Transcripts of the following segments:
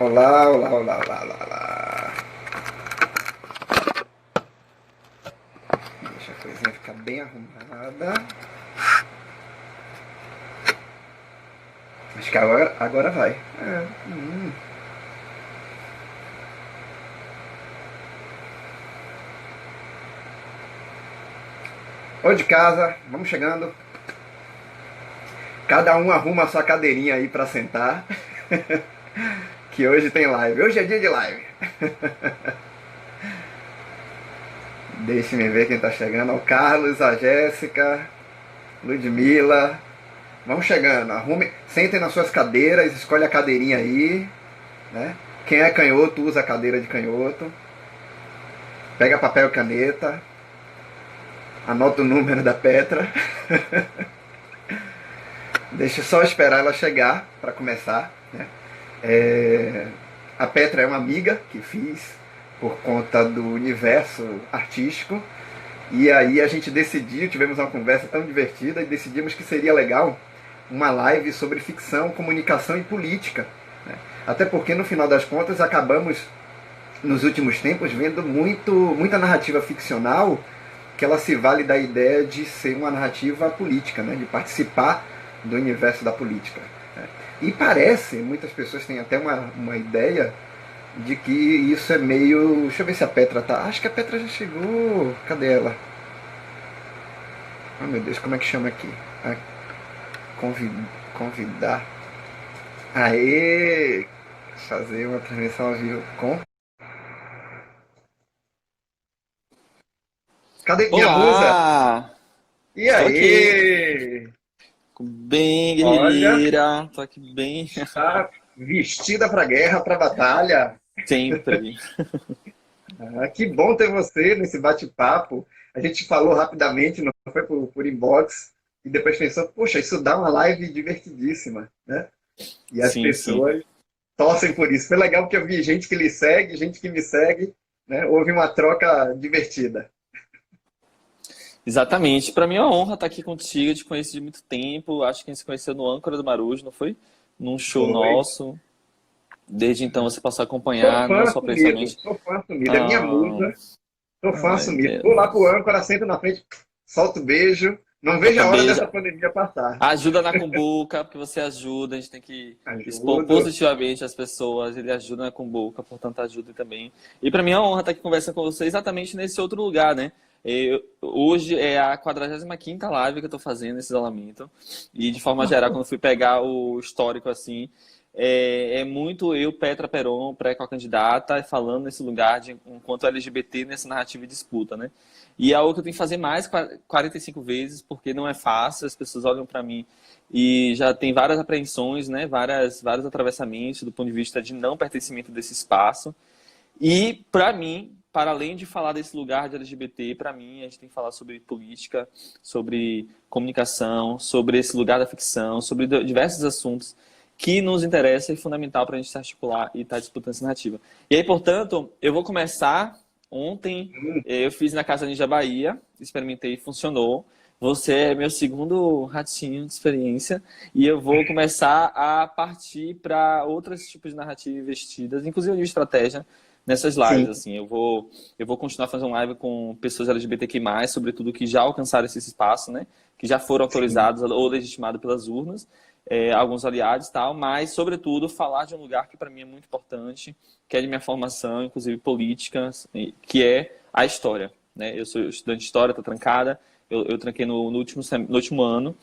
Olá, olá, olá, olá, olá, olá. Deixa a coisinha ficar bem arrumada. Acho que agora vai. Oi de casa, vamos chegando. Cada um arruma a sua cadeirinha aí pra sentar. Que hoje tem live. Hoje é dia de live. Deixe-me ver quem tá chegando. O Carlos, a Jéssica, Ludmila. Vamos chegando. Arrume, sentem nas suas cadeiras, escolhe a cadeirinha aí, né? Quem é canhoto usa a cadeira de canhoto. Pega papel e caneta. Anota o número da Petra. Deixa eu só esperar ela chegar para começar, né? A Petra é uma amiga que fiz por conta do universo artístico. E aí a gente decidiu, tivemos uma conversa tão divertida e decidimos que seria legal uma live sobre ficção, comunicação e política, né? Até porque no final das contas acabamos nos últimos tempos vendo muita narrativa ficcional que ela se vale da ideia de ser uma narrativa política, né? De participar do universo da política, né? E parece, muitas pessoas têm até uma ideia de que isso é meio... Deixa eu ver se a Petra tá... Acho que a Petra já chegou. Cadê ela? Oh meu Deus, como é que chama aqui? Convidar. Aê! Fazer uma transmissão ao vivo com... Cadê minha musa? Olá! E Estou aqui. aí? Bem, Olha, guerrilheira. Tô aqui bem. está vestida para guerra, para batalha. Sempre. Que bom ter você nesse bate-papo. A gente falou rapidamente, não foi por inbox, e depois pensou, poxa, isso dá uma live divertidíssima, né? E as Sim, sim. pessoas torcem por isso. Foi legal porque eu vi gente que lhe segue, gente que me segue, né? Houve uma troca divertida. Exatamente. Para mim é uma honra estar aqui contigo. Eu te conheço de muito tempo. Acho que a gente se conheceu no Âncora do Marujo, não foi? Num show Foi. nosso. Desde então você passou a Sou acompanhar, fã não só assumido, pessoalmente. sou fã assumido. É minha Ah, musa, sou fã ai, assumido. Vou lá pro âncora, sento na frente, solto beijo. Não vejo solta a hora beijo. dessa pandemia passar. Ajuda na cumbuca, porque você ajuda, a gente tem que expor Ajudo. positivamente as pessoas, ele ajuda na cumbuca, portanto ajuda também. E para mim é uma honra estar aqui conversando com você exatamente nesse outro lugar, né? Hoje é a 45ª live que eu estou fazendo nesse isolamento, e de forma geral, quando eu fui pegar o histórico assim, é muito eu, Petra Peron, pré-candidata, falando nesse lugar de enquanto LGBT nessa narrativa de disputa, né? E é algo que eu tenho que fazer mais 45 vezes, porque não é fácil, as pessoas olham para mim e já tem várias apreensões, né? Vários atravessamentos do ponto de vista de não pertencimento desse espaço. E, para mim, para além de falar desse lugar de LGBT, para mim, a gente tem que falar sobre política, sobre comunicação, sobre esse lugar da ficção, sobre diversos assuntos que nos interessa e fundamental para a gente se articular e estar disputando essa narrativa. E aí, portanto, eu vou começar. Ontem eu fiz na Casa Ninja Bahia, experimentei, funcionou. Você é meu segundo ratinho de experiência e eu vou começar a partir para outros tipos de narrativa investidas, inclusive de estratégia, nessas lives. Sim. Assim, eu vou continuar fazendo live com pessoas LGBTQI+, sobretudo que já alcançaram esse espaço, né? Que já foram Sim. autorizados ou legitimados pelas urnas, alguns aliados e tal, mas, sobretudo, falar de um lugar que para mim é muito importante, que é de minha formação, inclusive política, que é a história, né? Eu sou estudante de história, estou trancada, eu tranquei no último ano,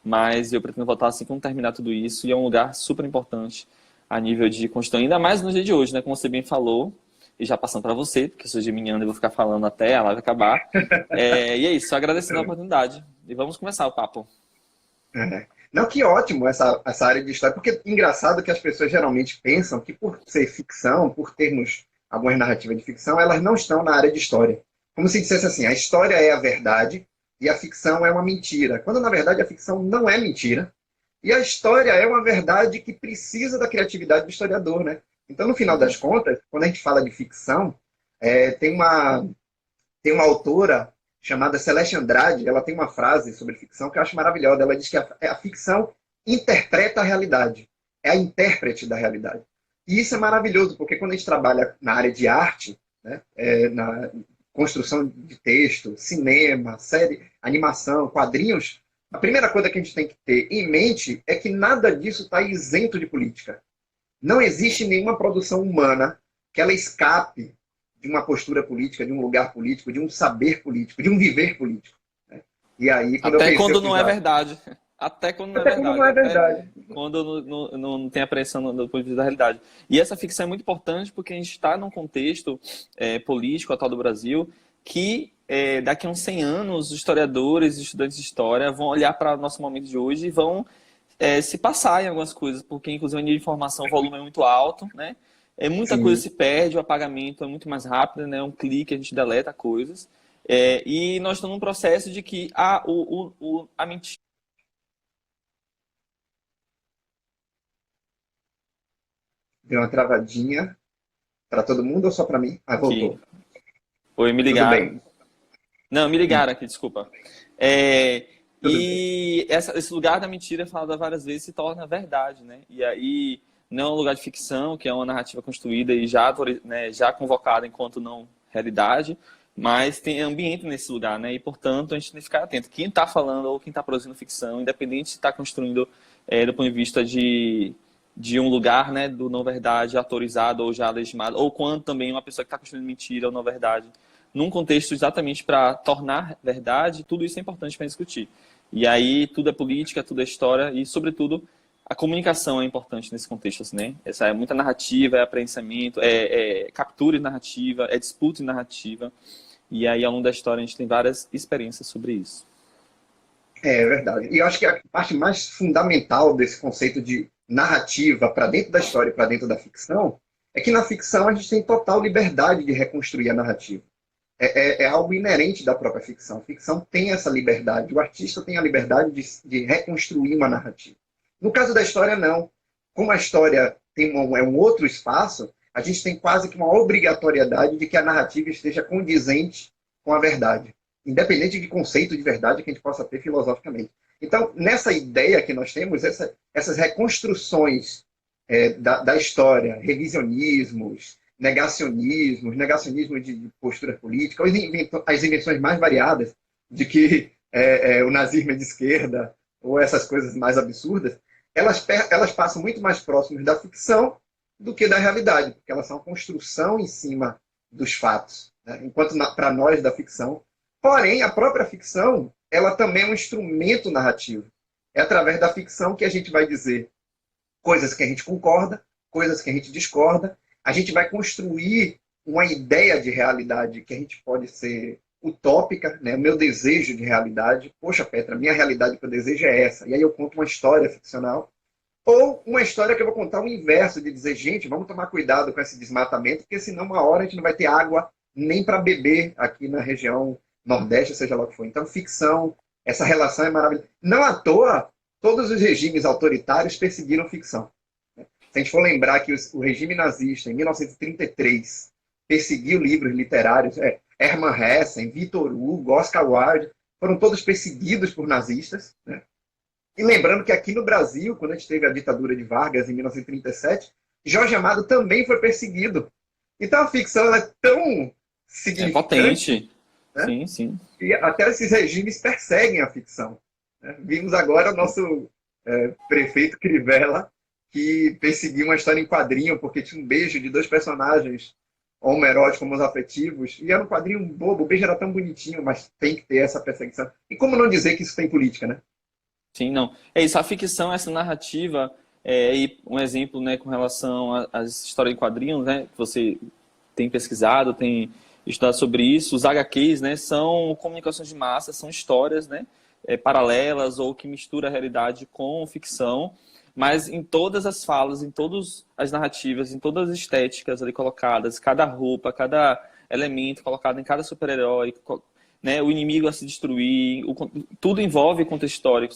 mas eu pretendo voltar assim quando terminar tudo isso, e é um lugar super importante a nível de construção, ainda mais no dia de hoje, né? Como você bem falou, e já passando para você, porque eu sou geminiano e vou ficar falando até a live acabar. E é isso, só agradecendo a oportunidade. E vamos começar o papo. É. Não, que ótimo essa área de história, porque é engraçado que as pessoas geralmente pensam que por ser ficção, por termos algumas narrativas de ficção, elas não estão na área de história. Como se dissesse assim, a história é a verdade e a ficção é uma mentira. Quando na verdade a ficção não é mentira e a história é uma verdade que precisa da criatividade do historiador, né? Então, no final das contas, quando a gente fala de ficção, tem uma autora chamada Celeste Andrade, ela tem uma frase sobre ficção que eu acho maravilhosa. Ela diz que a ficção interpreta a realidade, é a intérprete da realidade. E isso é maravilhoso, porque quando a gente trabalha na área de arte, né, na construção de texto, cinema, série, animação, quadrinhos, a primeira coisa que a gente tem que ter em mente é que nada disso está isento de política. Não existe nenhuma produção humana que ela escape de uma postura política, de um lugar político, de um saber político, de um viver político, né? E aí, quando eu Até pensei, eu quando fiz, não é verdade. Até quando não é até quando não verdade. é Até verdade. quando não tem a pressão do ponto de vista da realidade. E essa ficção é muito importante porque a gente está num contexto político atual do Brasil que daqui a uns 100 anos os historiadores e estudantes de história vão olhar para o nosso momento de hoje e vão se passar em algumas coisas, porque inclusive a nível de informação o volume é muito alto, né? Muita coisa Sim. se perde, o apagamento é muito mais rápido, né? Um clique, a gente deleta coisas. E nós estamos num processo de que a mentira. Deu uma travadinha para todo mundo ou só para mim? Ah, Aqui. voltou. Oi, me Tudo ligaram. bem. Não, me ligaram aqui, desculpa. É, Tudo bem. e esse lugar da mentira, falado várias vezes, se torna verdade, né? E aí, não é um lugar de ficção, que é uma narrativa construída e já, né, já convocada enquanto não realidade, mas tem ambiente nesse lugar, né? E, portanto, a gente tem que ficar atento. Quem está falando ou quem está produzindo ficção, independente se está construindo do ponto de vista de um lugar, né, do não verdade autorizado ou já legitimado, ou quando também uma pessoa que está construindo mentira ou não verdade, num contexto exatamente para tornar verdade, tudo isso é importante para discutir. E aí tudo é política, tudo é história e, sobretudo, a comunicação é importante nesse contexto, assim, né? Essa é muita narrativa, é apreensamento, captura de narrativa, é disputa de narrativa. E aí, ao longo da história, a gente tem várias experiências sobre isso. É verdade. E eu acho que a parte mais fundamental desse conceito de narrativa para dentro da história e para dentro da ficção é que na ficção a gente tem total liberdade de reconstruir a narrativa. É algo inerente da própria ficção. A ficção tem essa liberdade. O artista tem a liberdade de reconstruir uma narrativa. No caso da história, não. Como a história é um outro espaço, a gente tem quase que uma obrigatoriedade de que a narrativa esteja condizente com a verdade, independente de conceito de verdade que a gente possa ter filosoficamente. Então, nessa ideia que nós temos, essas reconstruções da história, revisionismos, negacionismo de postura política, as invenções mais variadas de que o nazismo é de esquerda, ou essas coisas mais absurdas, elas passam muito mais próximas da ficção do que da realidade, porque elas são a construção em cima dos fatos, né? Enquanto para nós da ficção. Porém, a própria ficção, ela também é um instrumento narrativo. É através da ficção que a gente vai dizer coisas que a gente concorda, coisas que a gente discorda. A gente vai construir uma ideia de realidade que a gente pode ser utópica, né? O meu desejo de realidade. Poxa, Petra, minha realidade que eu desejo é essa. E aí eu conto uma história ficcional. Ou uma história que eu vou contar o inverso, de dizer, gente, vamos tomar cuidado com esse desmatamento, porque senão uma hora a gente não vai ter água nem para beber aqui na região Nordeste, seja lá o que for. Então, ficção, essa relação é maravilhosa. Não à toa, todos os regimes autoritários perseguiram ficção. Se a gente for lembrar que o regime nazista, em 1933, perseguiu livros literários, Hermann Hesse, Victor Hugo, Oscar Wilde, foram todos perseguidos por nazistas, né? E lembrando que aqui no Brasil, quando a gente teve a ditadura de Vargas, em 1937, Jorge Amado também foi perseguido. Então a ficção ela é tão É significante, potente. né? Sim, sim. E até esses regimes perseguem a ficção, né? Vimos agora o nosso prefeito Crivella, que perseguiu uma história em quadrinho, porque tinha um beijo de dois personagens homoeróticos, homoafetivos, e era um quadrinho bobo, o beijo era tão bonitinho, mas tem que ter essa perseguição. E como não dizer que isso tem política, né? Sim, não. É isso, a ficção, essa narrativa, e um exemplo, né, com relação às histórias em quadrinhos, né, que você tem pesquisado, tem estudado sobre isso, os HQs, né, são comunicações de massa, são histórias, né, paralelas ou que misturam a realidade com ficção, mas em todas as falas, em todas as narrativas, em todas as estéticas ali colocadas, cada roupa, cada elemento colocado em cada super-herói, né, o inimigo a se destruir, tudo envolve contexto histórico.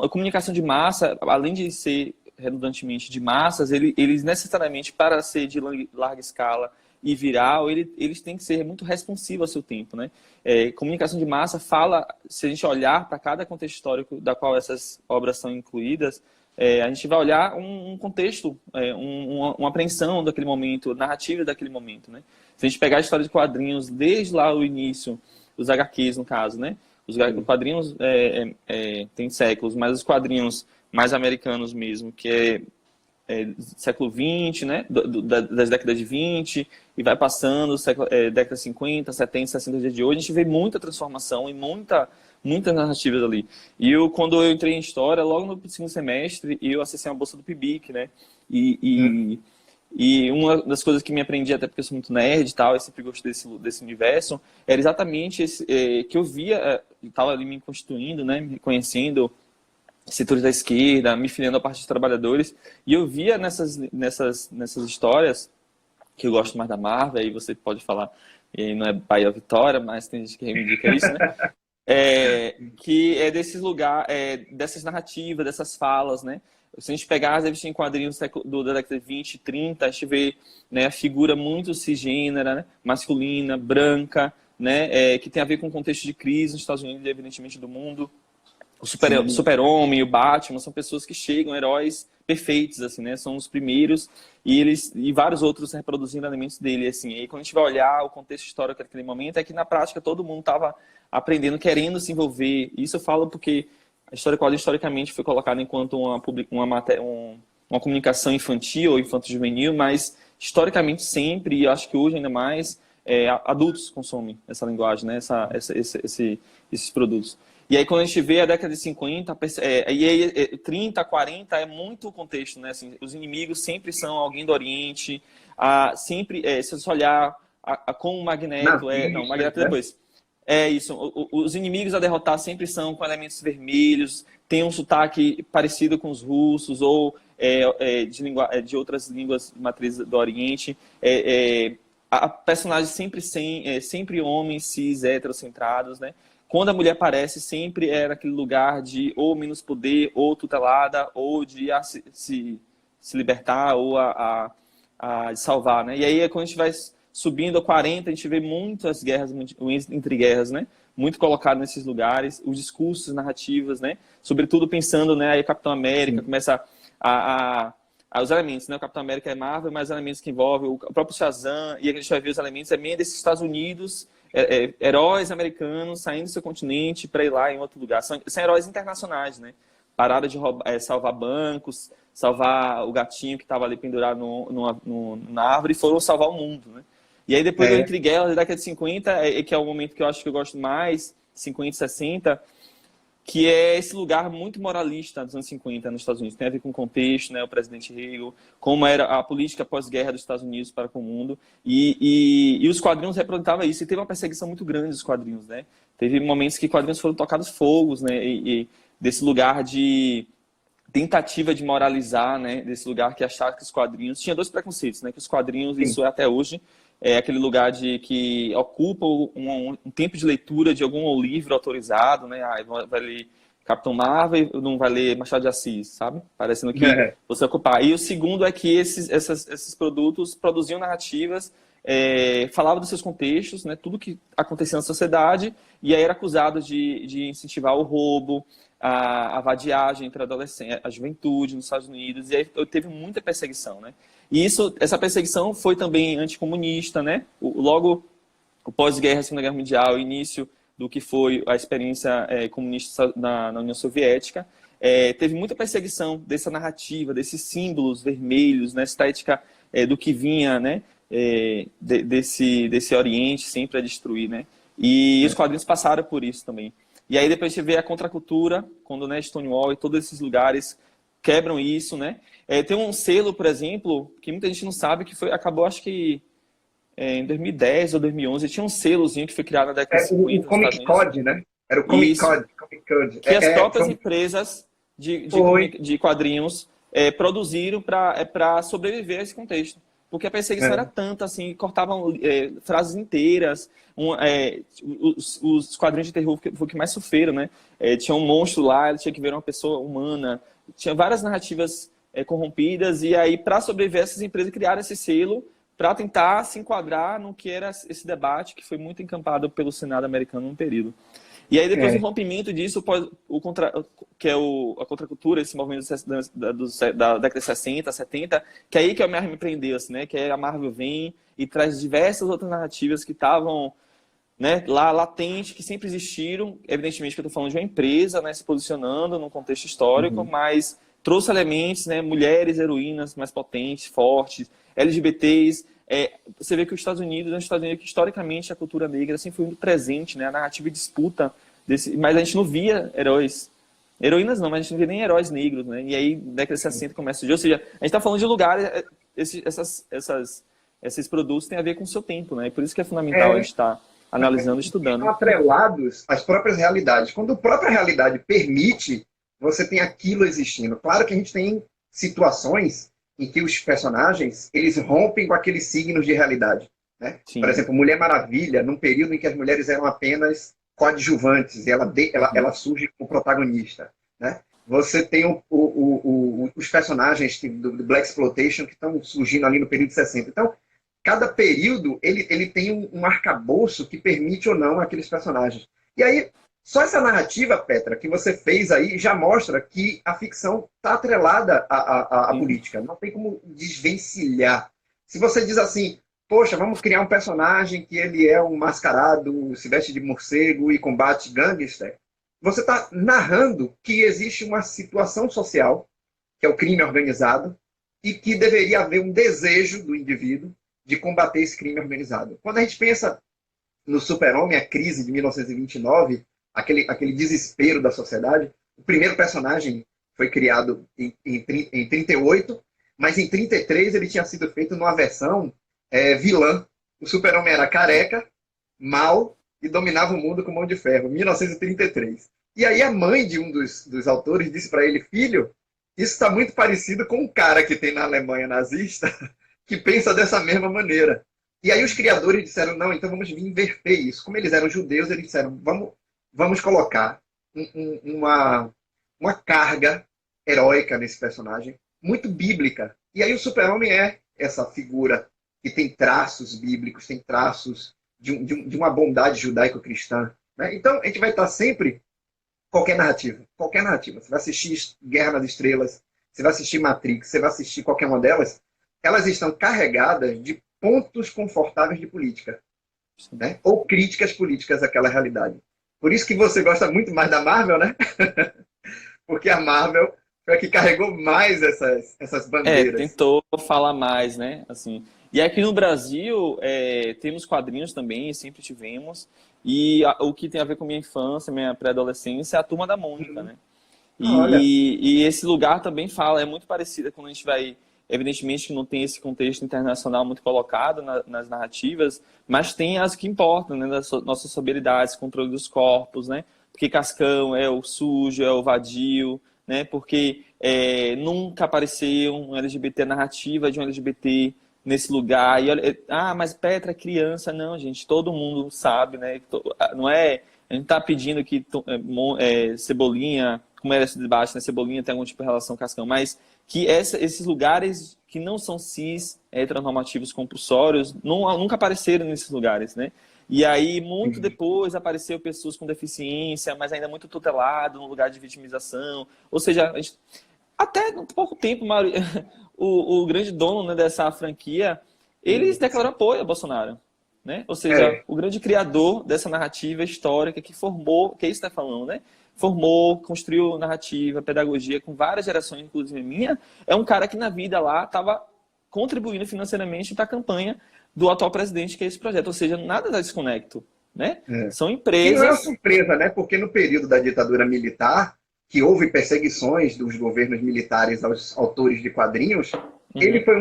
A comunicação de massa, além de ser redundantemente de massas, eles necessariamente, para ser de larga escala e viral, eles têm que ser muito responsivos ao seu tempo, né? Comunicação de massa fala, se a gente olhar para cada contexto histórico da qual essas obras são incluídas, a gente vai olhar um contexto, uma apreensão daquele momento, narrativa daquele momento, né? Se a gente pegar a história de quadrinhos desde lá o início, os HQs no caso, né? Os quadrinhos têm séculos, mas os quadrinhos mais americanos mesmo, que século XX, né? Das décadas de 20, e vai passando, década de 50, 70, 60 dias de hoje, a gente vê muita transformação e muitas narrativas ali. E quando eu entrei em História, logo no segundo semestre, eu acessei uma bolsa do PIBIC, né? E uma das coisas que me aprendi, até porque eu sou muito nerd e tal, eu sempre gostei desse universo, era exatamente que eu via, estava ali me constituindo, né? Me conhecendo setores da esquerda, me filiando à parte dos trabalhadores, e eu via nessas histórias, que eu gosto mais da Marvel, aí você pode falar, e não é Bahia Vitória, mas tem gente que reivindica isso, né? Que é desses lugares, dessas narrativas, dessas falas, né? Se a gente pegar as revistas em quadrinhos da década de 20, 30, a gente vê, né, a figura muito cisgênera, né? Masculina, branca, né? Que tem a ver com o contexto de crise nos Estados Unidos e, evidentemente, do mundo. O Super-Homem, o Batman, são pessoas que chegam, heróis perfeitos, assim, né? São os primeiros, e vários outros reproduzindo elementos dele, assim. E aí, quando a gente vai olhar o contexto histórico daquele momento, é que, na prática, todo mundo estava aprendendo, querendo se envolver. Isso eu falo porque a história quadrinho, historicamente, foi colocada enquanto uma comunicação infantil ou infanto-juvenil, mas, historicamente, sempre, e acho que hoje ainda mais, adultos consomem essa linguagem, né? Esses produtos. E aí, quando a gente vê a década de 50, 30, 40, é muito o contexto, né? Assim, os inimigos sempre são alguém do Oriente, sempre, se você olhar com o Magneto... Não, o Magneto depois. É isso, os inimigos a derrotar sempre são com elementos vermelhos, tem um sotaque parecido com os russos, ou de outras línguas matrizes do Oriente. A personagem sempre homens cis, heterocentrados, né? Quando a mulher aparece, sempre era aquele lugar de ou menos poder, ou tutelada, ou de se libertar, ou a salvar, né? E aí, quando a gente vai subindo a 40, a gente vê muitas guerras, entre guerras, né? Muito colocado nesses lugares, os discursos, narrativas, né? Sobretudo pensando, né? Aí Capitão América começa os elementos, né? O Capitão América é Marvel, mas elementos que envolvem o próprio Shazam, e a gente vai ver os elementos também desses Estados Unidos, heróis americanos saindo do seu continente para ir lá em outro lugar. São heróis internacionais, né? Pararam de salvar bancos, salvar o gatinho que estava ali pendurado na árvore, e foram salvar o mundo, né? E aí depois do Entre Guerras, da década de 50, que é o momento que eu acho que eu gosto mais, 50 e 60, que é esse lugar muito moralista dos anos 50 nos Estados Unidos. Tem a ver com o contexto, né, o presidente Reagan, como era a política pós-guerra dos Estados Unidos para com o mundo. E os quadrinhos representavam isso. E teve uma perseguição muito grande dos quadrinhos, né? Teve momentos que quadrinhos foram tocados fogos, né? E desse lugar de tentativa de moralizar, né? Desse lugar que achava que os quadrinhos... Tinha dois preconceitos, né? Que os quadrinhos, isso é até hoje, é aquele lugar que ocupa um tempo de leitura de algum livro autorizado, né? Vai ler Capitão Marvel e não vai ler Machado de Assis, sabe? Parecendo que você ocupar. E o segundo é que esses produtos produziam narrativas, falavam dos seus contextos, né? Tudo que acontecia na sociedade, e aí era acusado de incentivar o roubo, a vadiagem entre a juventude nos Estados Unidos, e aí teve muita perseguição, né? E essa perseguição foi também anticomunista, né? Logo, o pós-guerra, Segunda Guerra Mundial, o início do que foi a experiência comunista na União Soviética, teve muita perseguição dessa narrativa, desses símbolos vermelhos, né? Estética do que vinha, né? Desse Oriente sempre a destruir, né? E os quadrinhos passaram por isso também. E aí depois a gente vê a contracultura, quando, né, Stonewall e todos esses lugares quebram isso, né? Tem um selo, por exemplo, que muita gente não sabe, que acabou, acho que em 2010 ou 2011, tinha um selozinho que foi criado na década de 50. O Comic Code, né? Era o Comic Code. Que as próprias empresas de quadrinhos produziram para sobreviver a esse contexto. Porque a perseguição era tanta, assim, cortavam frases inteiras. Os quadrinhos de terror foi o que mais sofreram, né? Tinha um monstro lá, ele tinha que ver uma pessoa humana. Tinha várias narrativas corrompidas, e aí, para sobreviver, essas empresas criaram esse selo para tentar se enquadrar no que era esse debate que foi muito encampado pelo Senado americano no período. E aí depois o É, rompimento disso, que é a contracultura, esse movimento da década de 60, 70, que é aí que a Marvel me prendeu, assim, né? Que aí a Marvel vem e traz diversas outras narrativas que estavam, né, lá latentes, que sempre existiram. Evidentemente que eu estou falando de uma empresa, né, se posicionando num contexto histórico, uhum. mas trouxe elementos, né, mulheres heroínas mais potentes, fortes, LGBTs. Você vê que os Estados Unidos é um Estados Unidos que historicamente a cultura negra sempre foi muito presente, né, a narrativa de disputa mas a gente não via heróis. Heroínas não, mas a gente não via nem heróis negros, né? E aí, década de 60 começa a surgir. Ou seja, a gente está falando de lugares, esses produtos têm a ver com o seu tempo, né? E por isso que é fundamental a É, gente estar analisando e estão estudando. atrelados às próprias realidades. Quando a própria realidade permite, você tem aquilo existindo. Claro que a gente tem situações em que os personagens eles rompem com aqueles signos de realidade. Né? Por Sim. exemplo, Mulher Maravilha, num período em que as mulheres eram apenas coadjuvantes, e Uhum. ela surge como protagonista. Né? Você tem os personagens do Black Exploitation que estão surgindo ali no período de 60. Então, cada período ele tem um arcabouço que permite ou não aqueles personagens. E aí, só essa narrativa, Petra, que você fez aí, já mostra que a ficção está atrelada à Sim. política. Não tem como desvencilhar. Se você diz assim, poxa, vamos criar um personagem que ele é um mascarado, se veste de morcego e combate gangster, você está narrando que existe uma situação social, que é o crime organizado, e que deveria haver um desejo do indivíduo de combater esse crime organizado. Quando a gente pensa no Super-Homem, a crise de 1929, aquele desespero da sociedade, o primeiro personagem foi criado em 38, mas em 33 ele tinha sido feito numa versão vilã. O Super-Homem era careca, mau e dominava o mundo com mão de ferro, 1933. E aí a mãe de um dos autores disse para ele, filho, isso está muito parecido com um cara que tem na Alemanha nazista que pensa dessa mesma maneira. E aí os criadores disseram, não, então vamos inverter isso. Como eles eram judeus, eles disseram, vamos colocar uma carga heróica nesse personagem, muito bíblica. E aí o Super-Homem é essa figura que tem traços bíblicos, tem traços de uma bondade judaico-cristã. Né? Então a gente vai estar sempre qualquer narrativa. Qualquer narrativa. Você vai assistir Guerra nas Estrelas, você vai assistir Matrix, você vai assistir qualquer uma delas, elas estão carregadas de pontos confortáveis de política, né? Ou críticas políticas àquela realidade. Por isso que você gosta muito mais da Marvel, né? Porque a Marvel foi a que carregou mais essas bandeiras. Tentou falar mais, né? Assim. E aqui no Brasil, temos quadrinhos também, sempre tivemos. E o que tem a ver com minha infância, minha pré-adolescência, é a Turma da Mônica, né? Olha, E esse lugar também fala, é muito parecido quando a gente vai. Evidentemente que não tem esse contexto internacional muito colocado nas narrativas, mas tem as que importam, né? Das nossas sobriedades, controle dos corpos, né? Porque Cascão é o sujo, é o vadio, né? Porque nunca apareceu um LGBT, narrativa de um LGBT nesse lugar. E olha, mas Petra é criança. Não, gente, todo mundo sabe, né? Não é. A gente tá pedindo que Cebolinha, como era esse debate, né? Cebolinha tem algum tipo de relação com Cascão, mas que esses lugares que não são cis, heteronormativos compulsórios, nunca apareceram nesses lugares, né? E aí, muito depois, apareceu pessoas com deficiência, mas ainda muito tutelado, no lugar de vitimização. Ou seja, até pouco tempo, o grande dono, né, dessa franquia, eles declararam apoio a Bolsonaro. Né? Ou seja, é, o grande criador dessa narrativa histórica que formou, que é isso que está falando, né? Formou, construiu narrativa, pedagogia com várias gerações, inclusive minha, é um cara que na vida lá estava contribuindo financeiramente para a campanha do atual presidente, que é esse projeto. Ou seja, nada está desconecto. Né? é. São Que não é uma empresas. surpresa, né? Porque no período da ditadura militar, que houve perseguições dos governos militares aos autores de quadrinhos, ele Uhum, foi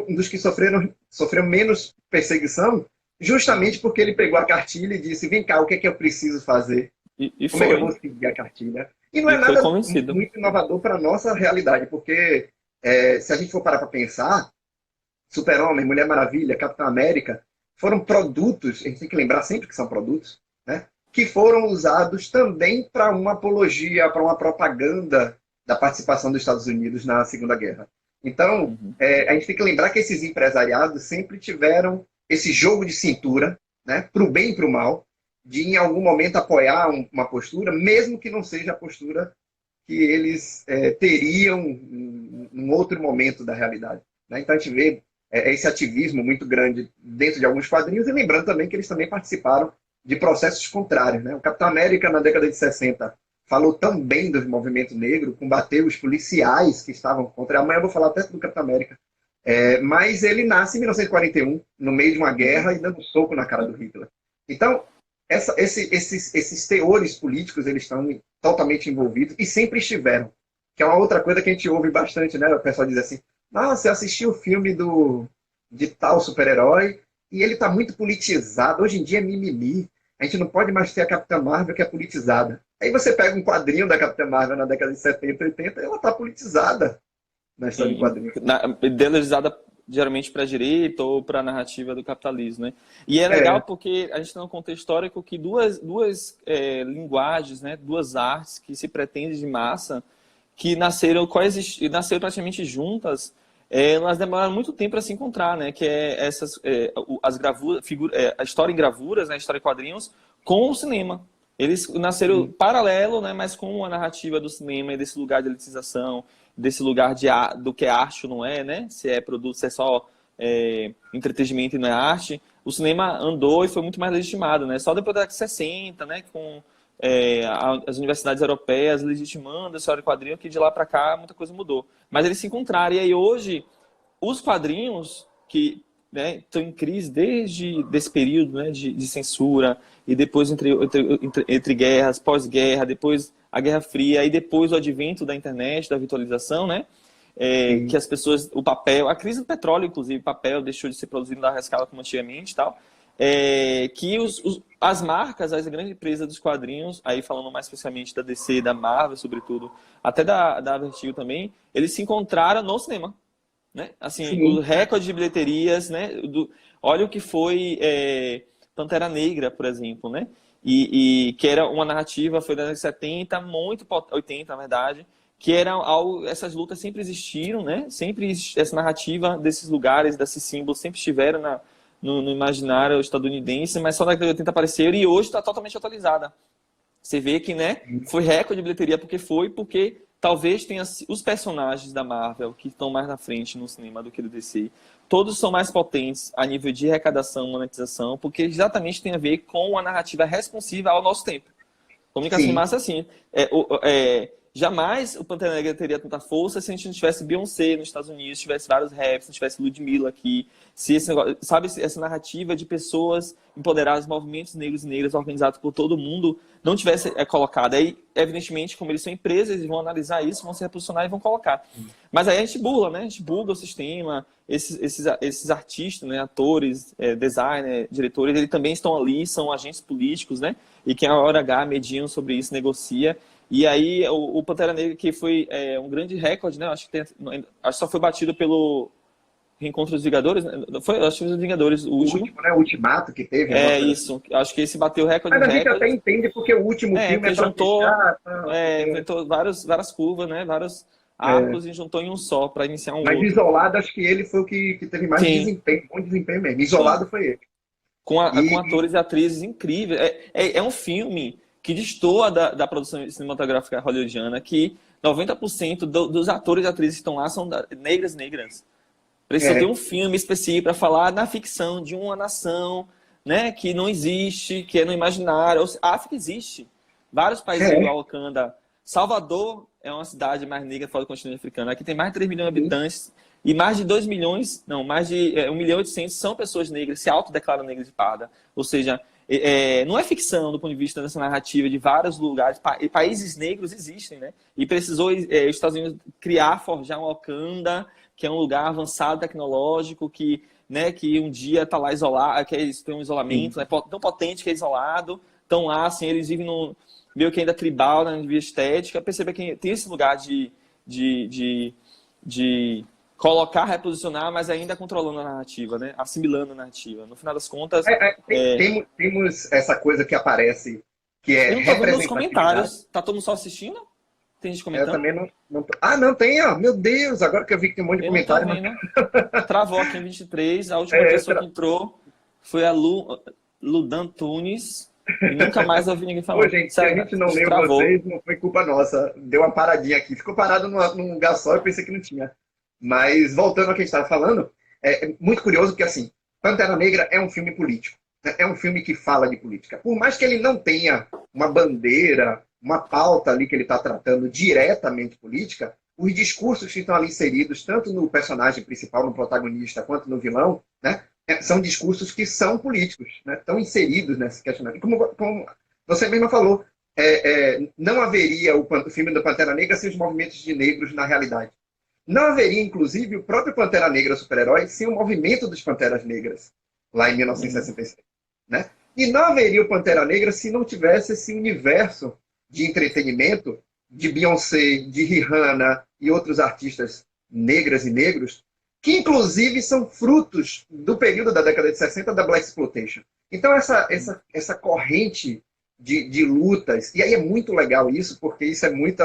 um dos que sofreu menos perseguição, justamente porque ele pegou a cartilha e disse: vem cá, o que é que eu preciso fazer? e Como é que eu foi. vou seguir a cartilha? E não é E foi nada convencido. muito inovador para a nossa realidade, porque se a gente for parar para pensar, Super-Homem, Mulher Maravilha, Capitão América, foram produtos, a gente tem que lembrar sempre que são produtos, né? Que foram usados também para uma apologia, para uma propaganda da participação dos Estados Unidos na Segunda Guerra. Então, Uhum, a gente tem que lembrar que esses empresariados sempre tiveram esse jogo de cintura, né, para o bem e para o mal, de em algum momento apoiar uma postura, mesmo que não seja a postura que eles teriam num outro momento da realidade. Né? Então a gente vê esse ativismo muito grande dentro de alguns quadrinhos, e lembrando também que eles também participaram de processos contrários. Né? O Capitão América, na década de 60, falou tão bem do movimento negro, combateu os policiais que estavam contra. Amanhã eu vou falar até do Capitão América. Mas ele nasce em 1941, no meio de uma guerra, e dando um soco na cara do Hitler. Então, esses teores políticos, eles estão totalmente envolvidos e sempre estiveram. Que é uma outra coisa que a gente ouve bastante, né? O pessoal diz assim, nossa, eu assisti o filme de tal super-herói e ele está muito politizado. Hoje em dia é mimimi. A gente não pode mais ter a Capitã Marvel que é politizada. Aí você pega um quadrinho da Capitã Marvel na década de 70, 80, e ela está politizada na história de quadrinhos. Idealizada geralmente para a direita ou para a narrativa do capitalismo, né? E é legal porque a gente tem um contexto histórico que duas linguagens, né, duas artes que se pretendem de massa, que nasceram praticamente juntas, elas demoraram muito tempo para se encontrar, né? Que é as gravuras, a história em gravuras, né, a história em quadrinhos, com o cinema. Eles nasceram paralelo, né, mas com a narrativa do cinema e desse lugar de elitização, desse lugar do que é arte ou não é, né? Se é produto, se é só entretenimento e não é arte. O cinema andou e foi muito mais legitimado, né? Só depois da década de 60, né, com as universidades europeias legitimando a história do quadrinho, que de lá para cá muita coisa mudou. Mas eles se encontraram, e aí hoje os quadrinhos que, né, estão em crise desde esse período, né, de censura, e depois entre guerras, pós-guerra, depois a Guerra Fria, e depois o advento da internet, da virtualização, né? Que as pessoas, o papel, a crise do petróleo, inclusive, o papel deixou de ser produzido na escala como antigamente e tal, que as marcas, as grandes empresas dos quadrinhos, aí falando mais especialmente da DC, da Marvel, sobretudo, até da Vertigo também, eles se encontraram no cinema. Né? Assim, o recorde de bilheterias, né? Olha o que foi Pantera Negra, por exemplo, né? E que era uma narrativa, foi dos anos 70, 80, na verdade, que era essas lutas sempre existiram, né? Sempre essa narrativa desses lugares, desses símbolos, sempre estiveram no imaginário estadunidense, mas só na década de 80 apareceram e hoje está totalmente atualizada. Você vê que, né, foi recorde de bilheteria porque talvez tenha os personagens da Marvel que estão mais na frente no cinema do que do DC. Todos são mais potentes a nível de arrecadação, monetização, porque exatamente tem a ver com a narrativa responsiva ao nosso tempo. Comunicação em massa, assim. Jamais o Pantera Negra teria tanta força se a gente não tivesse Beyoncé nos Estados Unidos, se tivesse vários raps, se não tivesse Ludmilla aqui, se essa narrativa de pessoas empoderadas, movimentos negros e negras organizados por todo mundo, não tivesse colocada. Aí, evidentemente, como eles são empresas, eles vão analisar isso, vão se reposicionar e vão colocar. Mas aí a gente burla, né? A gente buga o sistema, esses artistas, né? Atores, designers, diretores, eles também estão ali, são agentes políticos, né? E que a hora H mediam sobre isso, negocia. E aí o Pantera Negra, que foi um grande recorde, né? Acho que só foi batido pelo Reencontro dos Vingadores, né? Acho que os Vingadores, o último. Né? O Ultimato que teve. Isso. Acho que esse bateu o recorde. Mas a gente até entende porque o último filme juntou, enfrentou várias curvas, né? Vários arcos e juntou em um só para iniciar Mas outro. isolado, acho que ele foi o que teve mais desempenho, bom desempenho mesmo. Isolado foi ele. Com atores e atrizes incríveis. É um filme que destoa da produção cinematográfica hollywoodiana, que 90% dos atores e atrizes que estão lá são negras. Precisa ter um filme específico para falar na ficção de uma nação, né, que não existe, que é no imaginário. A África existe. Vários países igual Wakanda. Salvador é uma cidade mais negra fora do continente africano. Aqui tem mais de 3 milhões de habitantes e mais de 2 milhões, não, mais de 1 milhão e 800 são pessoas negras, se autodeclaram negras de parda. Ou seja, não é ficção do ponto de vista dessa narrativa de vários lugares. Países negros existem, né? E precisou os Estados Unidos forjar um Wakanda, que é um lugar avançado tecnológico, que um dia está lá isolado, que eles têm um isolamento, né, tão potente que é isolado, estão lá, assim, eles vivem meio que ainda tribal, na via estética. Perceba que tem esse lugar de colocar, reposicionar, mas ainda controlando a narrativa, né? Assimilando a narrativa. No final das contas... Temos essa coisa que aparece, que é eu não tô vendo nos comentários. Tá todo mundo só assistindo? Tem gente comentando? Eu também não tô... não tem, ó. Meu Deus, agora que eu vi que tem um monte de comentário. Travou aqui em 23. A última pessoa que entrou foi a Ludan Tunes. E nunca mais ouvi ninguém Ô, falando. gente, se a Sério, gente não leu travou. vocês, não foi culpa nossa. Deu uma paradinha aqui. Ficou parado num lugar só, eu pensei que não tinha. Mas, voltando ao que a gente estava falando, é muito curioso porque, assim, Pantera Negra é um filme político. Né? É um filme que fala de política. Por mais que ele não tenha uma bandeira, uma pauta ali que ele está tratando diretamente política, os discursos que estão ali inseridos, tanto no personagem principal, no protagonista, quanto no vilão, né, são discursos que são políticos, né, estão inseridos nesse questionamento. Como você mesma falou, não haveria o filme do Pantera Negra sem os movimentos de negros na realidade. Não haveria, inclusive, o próprio Pantera Negra super-herói sem o movimento dos Panteras Negras, lá em Uhum. 1966. Né? E não haveria o Pantera Negra se não tivesse esse universo de entretenimento de Beyoncé, de Rihanna e outros artistas negras e negros, que inclusive são frutos do período da década de 60 da Black Exploitation. Então, essa corrente de lutas, e aí é muito legal isso, porque isso é muito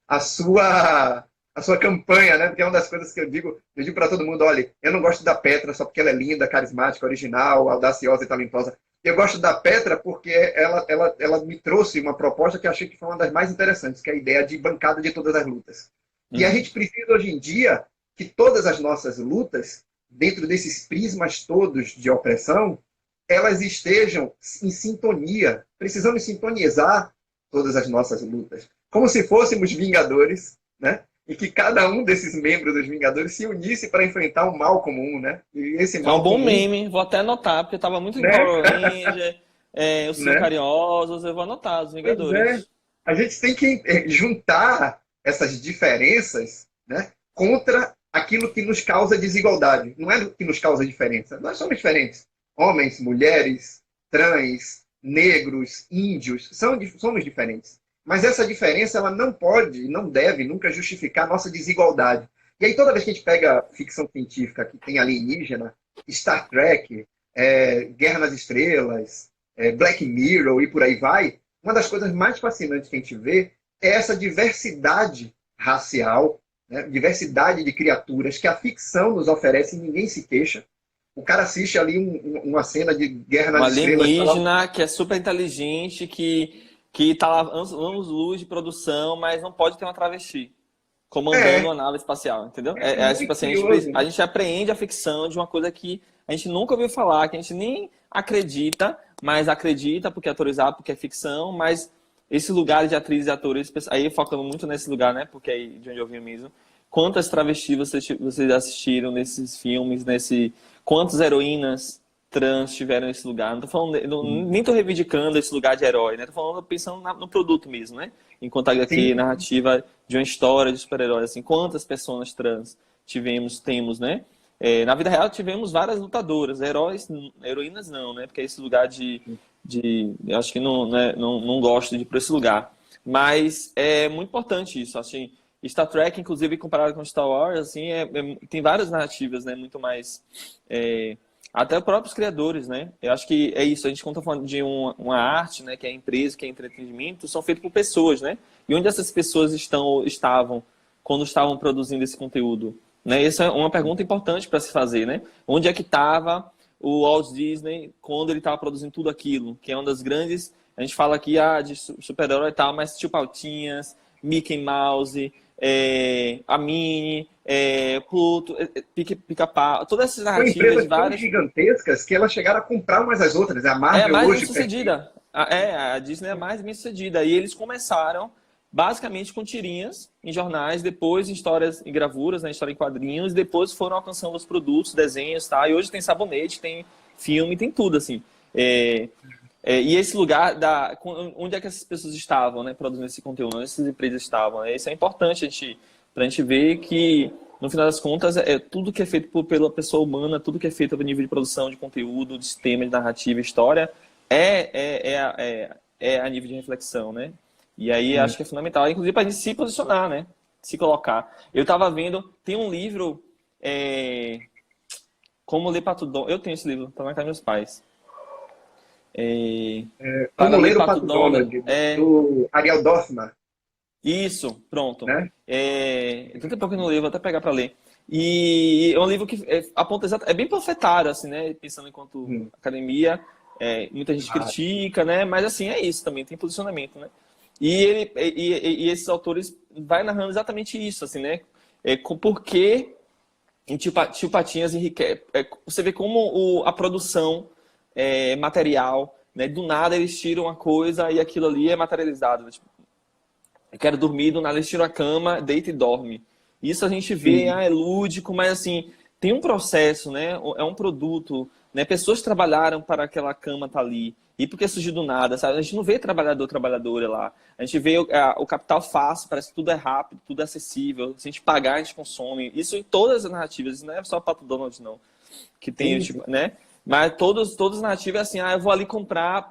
a sua a sua campanha, né? Porque é uma das coisas que eu digo para todo mundo, olha, eu não gosto da Petra só porque ela é linda, carismática, original, audaciosa e talentosa. Eu gosto da Petra porque ela me trouxe uma proposta que eu achei que foi uma das mais interessantes, que é a ideia de bancada de todas as lutas. E a Uhum. gente precisa hoje em dia que todas as nossas lutas, dentro desses prismas todos de opressão, elas estejam em sintonia. Precisamos sintonizar todas as nossas lutas. Como se fôssemos vingadores, né? E que cada um desses membros dos Vingadores se unisse para enfrentar um mal comum, né? E esse É um mal bom comum, meme, vou até anotar, porque tava muito em né? Power Ranger, os Cinco né? Carinhosos, eu vou anotar, os Pois é. Vingadores. A gente tem que juntar essas diferenças, né, contra aquilo que nos causa desigualdade. Não é o que nos causa diferença. Nós somos diferentes. Homens, mulheres, trans, negros, índios, somos diferentes. Mas essa diferença ela não pode, não deve nunca justificar nossa desigualdade. E aí toda vez que a gente pega ficção científica que tem alienígena, Star Trek, Guerra nas Estrelas, Black Mirror e por aí vai, uma das coisas mais fascinantes que a gente vê é essa diversidade racial, né? Diversidade de criaturas que a ficção nos oferece e ninguém se queixa. O cara assiste ali uma cena de Guerra Um nas Estrelas e fala, alienígena que é super inteligente, que tá lá anos-luz de produção, mas não pode ter uma travesti comandando é, uma nave espacial, entendeu? é Tipo muito assim, curioso, a né? gente apreende a ficção de uma coisa que a gente nunca ouviu falar, que a gente nem acredita, mas acredita porque é autorizado, porque é ficção, mas esse lugar de atrizes e atores, aí focando muito nesse lugar, né? Porque aí de onde eu vim mesmo. Quantas travestis vocês assistiram nesses filmes, quantas heroínas trans tiveram esse lugar? Não tô falando, nem tô reivindicando esse lugar de herói, né? Tô falando, pensando no produto mesmo, né? Enquanto HQ, Sim, narrativa de uma história de super-heróis, assim, quantas pessoas trans temos, né? Na vida real tivemos várias lutadoras, heroínas não, né? Porque é esse lugar eu acho que não gosto de ir para esse lugar. Mas é muito importante isso, assim. Star Trek, inclusive, comparado com Star Wars, assim, tem várias narrativas, né? Muito mais é, até os próprios criadores, né? Eu acho que é isso. A gente, quando está falando de uma arte, né? Que é empresa, que é entretenimento, são feitos por pessoas, né? E onde essas pessoas estavam quando estavam produzindo esse conteúdo? Né? Essa é uma pergunta importante para se fazer, né? Onde é que estava o Walt Disney quando ele estava produzindo tudo aquilo? Que é uma das grandes... A gente fala aqui de super-herói e tal, mas Tio Pautinhas, Mickey Mouse, a Minnie, Pluto, Pica-Pau, todas essas são narrativas de empresas tão várias gigantescas que elas chegaram a comprar umas às outras. A é a Marvel mais bem hoje pertence. sucedida. A Disney é a mais bem sucedida. E eles começaram basicamente com tirinhas em jornais, depois em histórias em gravuras, né, história em quadrinhos, depois foram alcançando os produtos, desenhos, tá? E hoje tem sabonete, tem filme, tem tudo, assim. É, e esse lugar onde é que essas pessoas estavam, né, produzindo esse conteúdo, onde essas empresas estavam, né? Isso é importante pra gente ver que no final das contas, tudo que é feito pela pessoa humana, tudo que é feito a nível de produção de conteúdo, de sistema, de narrativa, história, é a nível de reflexão, né? E aí acho que é fundamental, inclusive para a gente se posicionar, né? Se colocar. Eu estava vendo, tem um livro, Como Ler Pato Donald. Eu tenho esse livro, está na casa dos meus pais. Para Como ler ler o Pato Pato Donald. Donald, do Ariel Dorfman, Isso, pronto. né? Tanto tempo que eu não leio, vou até pegar para ler. E é um livro que aponta exatamente, é bem panfletário, assim, né? Pensando enquanto Hum. academia, Muita gente critica, né? Mas assim, é isso também, tem posicionamento, né? E esses autores vai narrando exatamente isso, assim, né? Por que em Tio Patinhas enriquece. Você vê como a produção material, né? Do nada eles tiram uma coisa e aquilo ali é materializado. Né? Tipo, eu quero dormir, do nada eles tiram a cama, deita e dorme. Isso a gente vê, Sim. é lúdico, mas assim, tem um processo, né? É um produto, né? Pessoas trabalharam para aquela cama estar ali. E porque surgiu do nada, sabe? A gente não vê trabalhador, trabalhadora lá. A gente vê o capital fácil, parece que tudo é rápido, tudo é acessível. Se a gente pagar, a gente consome. Isso em todas as narrativas, isso não é só o Pato Donald, não. Que tem, Sim, sim. tipo, né? Mas todas as narrativas é assim, eu vou ali comprar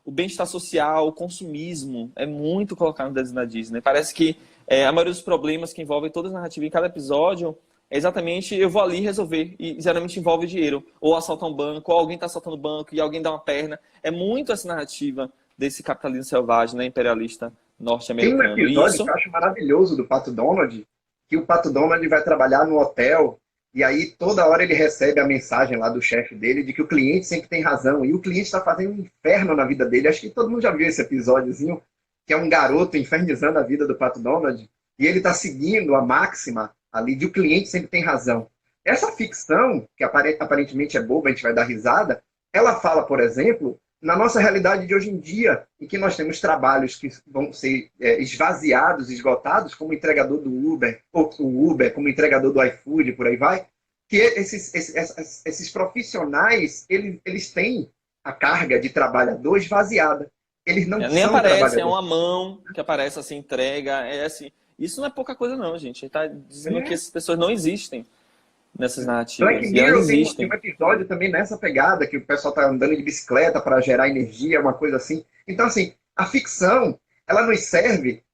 o bem-estar social, o consumismo. É muito colocado no desenho da Disney. Parece que a maioria dos problemas que envolvem todas as narrativas em cada episódio é exatamente eu vou ali resolver. E geralmente envolve dinheiro. Ou assaltar um banco, ou alguém está assaltando o banco e alguém dá uma perna. É muito essa narrativa desse capitalismo selvagem, né, imperialista Tem um norte-americano. E episódio que isso eu acho maravilhoso do Pato Donald, que o Pato Donald vai trabalhar no hotel e aí toda hora ele recebe a mensagem lá do chefe dele de que o cliente sempre tem razão e o cliente está fazendo um inferno na vida dele. Acho que todo mundo já viu esse episódiozinho, que é um garoto infernizando a vida do Pato Donald e ele está seguindo a máxima ali de o cliente sempre tem razão. Essa ficção, que aparentemente é boba, a gente vai dar risada, ela fala, por exemplo, na nossa realidade de hoje em dia, em que nós temos trabalhos que vão ser esvaziados, esgotados, como entregador do Uber, ou o Uber, como entregador do iFood, por aí vai, que esses profissionais, eles têm a carga de trabalhador esvaziada. Eles não nem são aparece, é trabalhadores. uma mão que aparece assim, entrega. É assim. Isso não é pouca coisa, não, gente. Ele está dizendo que É. essas pessoas não existem nessas Black narrativas. E elas Mirror tem um existem. episódio também nessa pegada, que o pessoal tá andando de bicicleta para gerar energia, uma coisa assim. Então, assim, a ficção, ela nos serve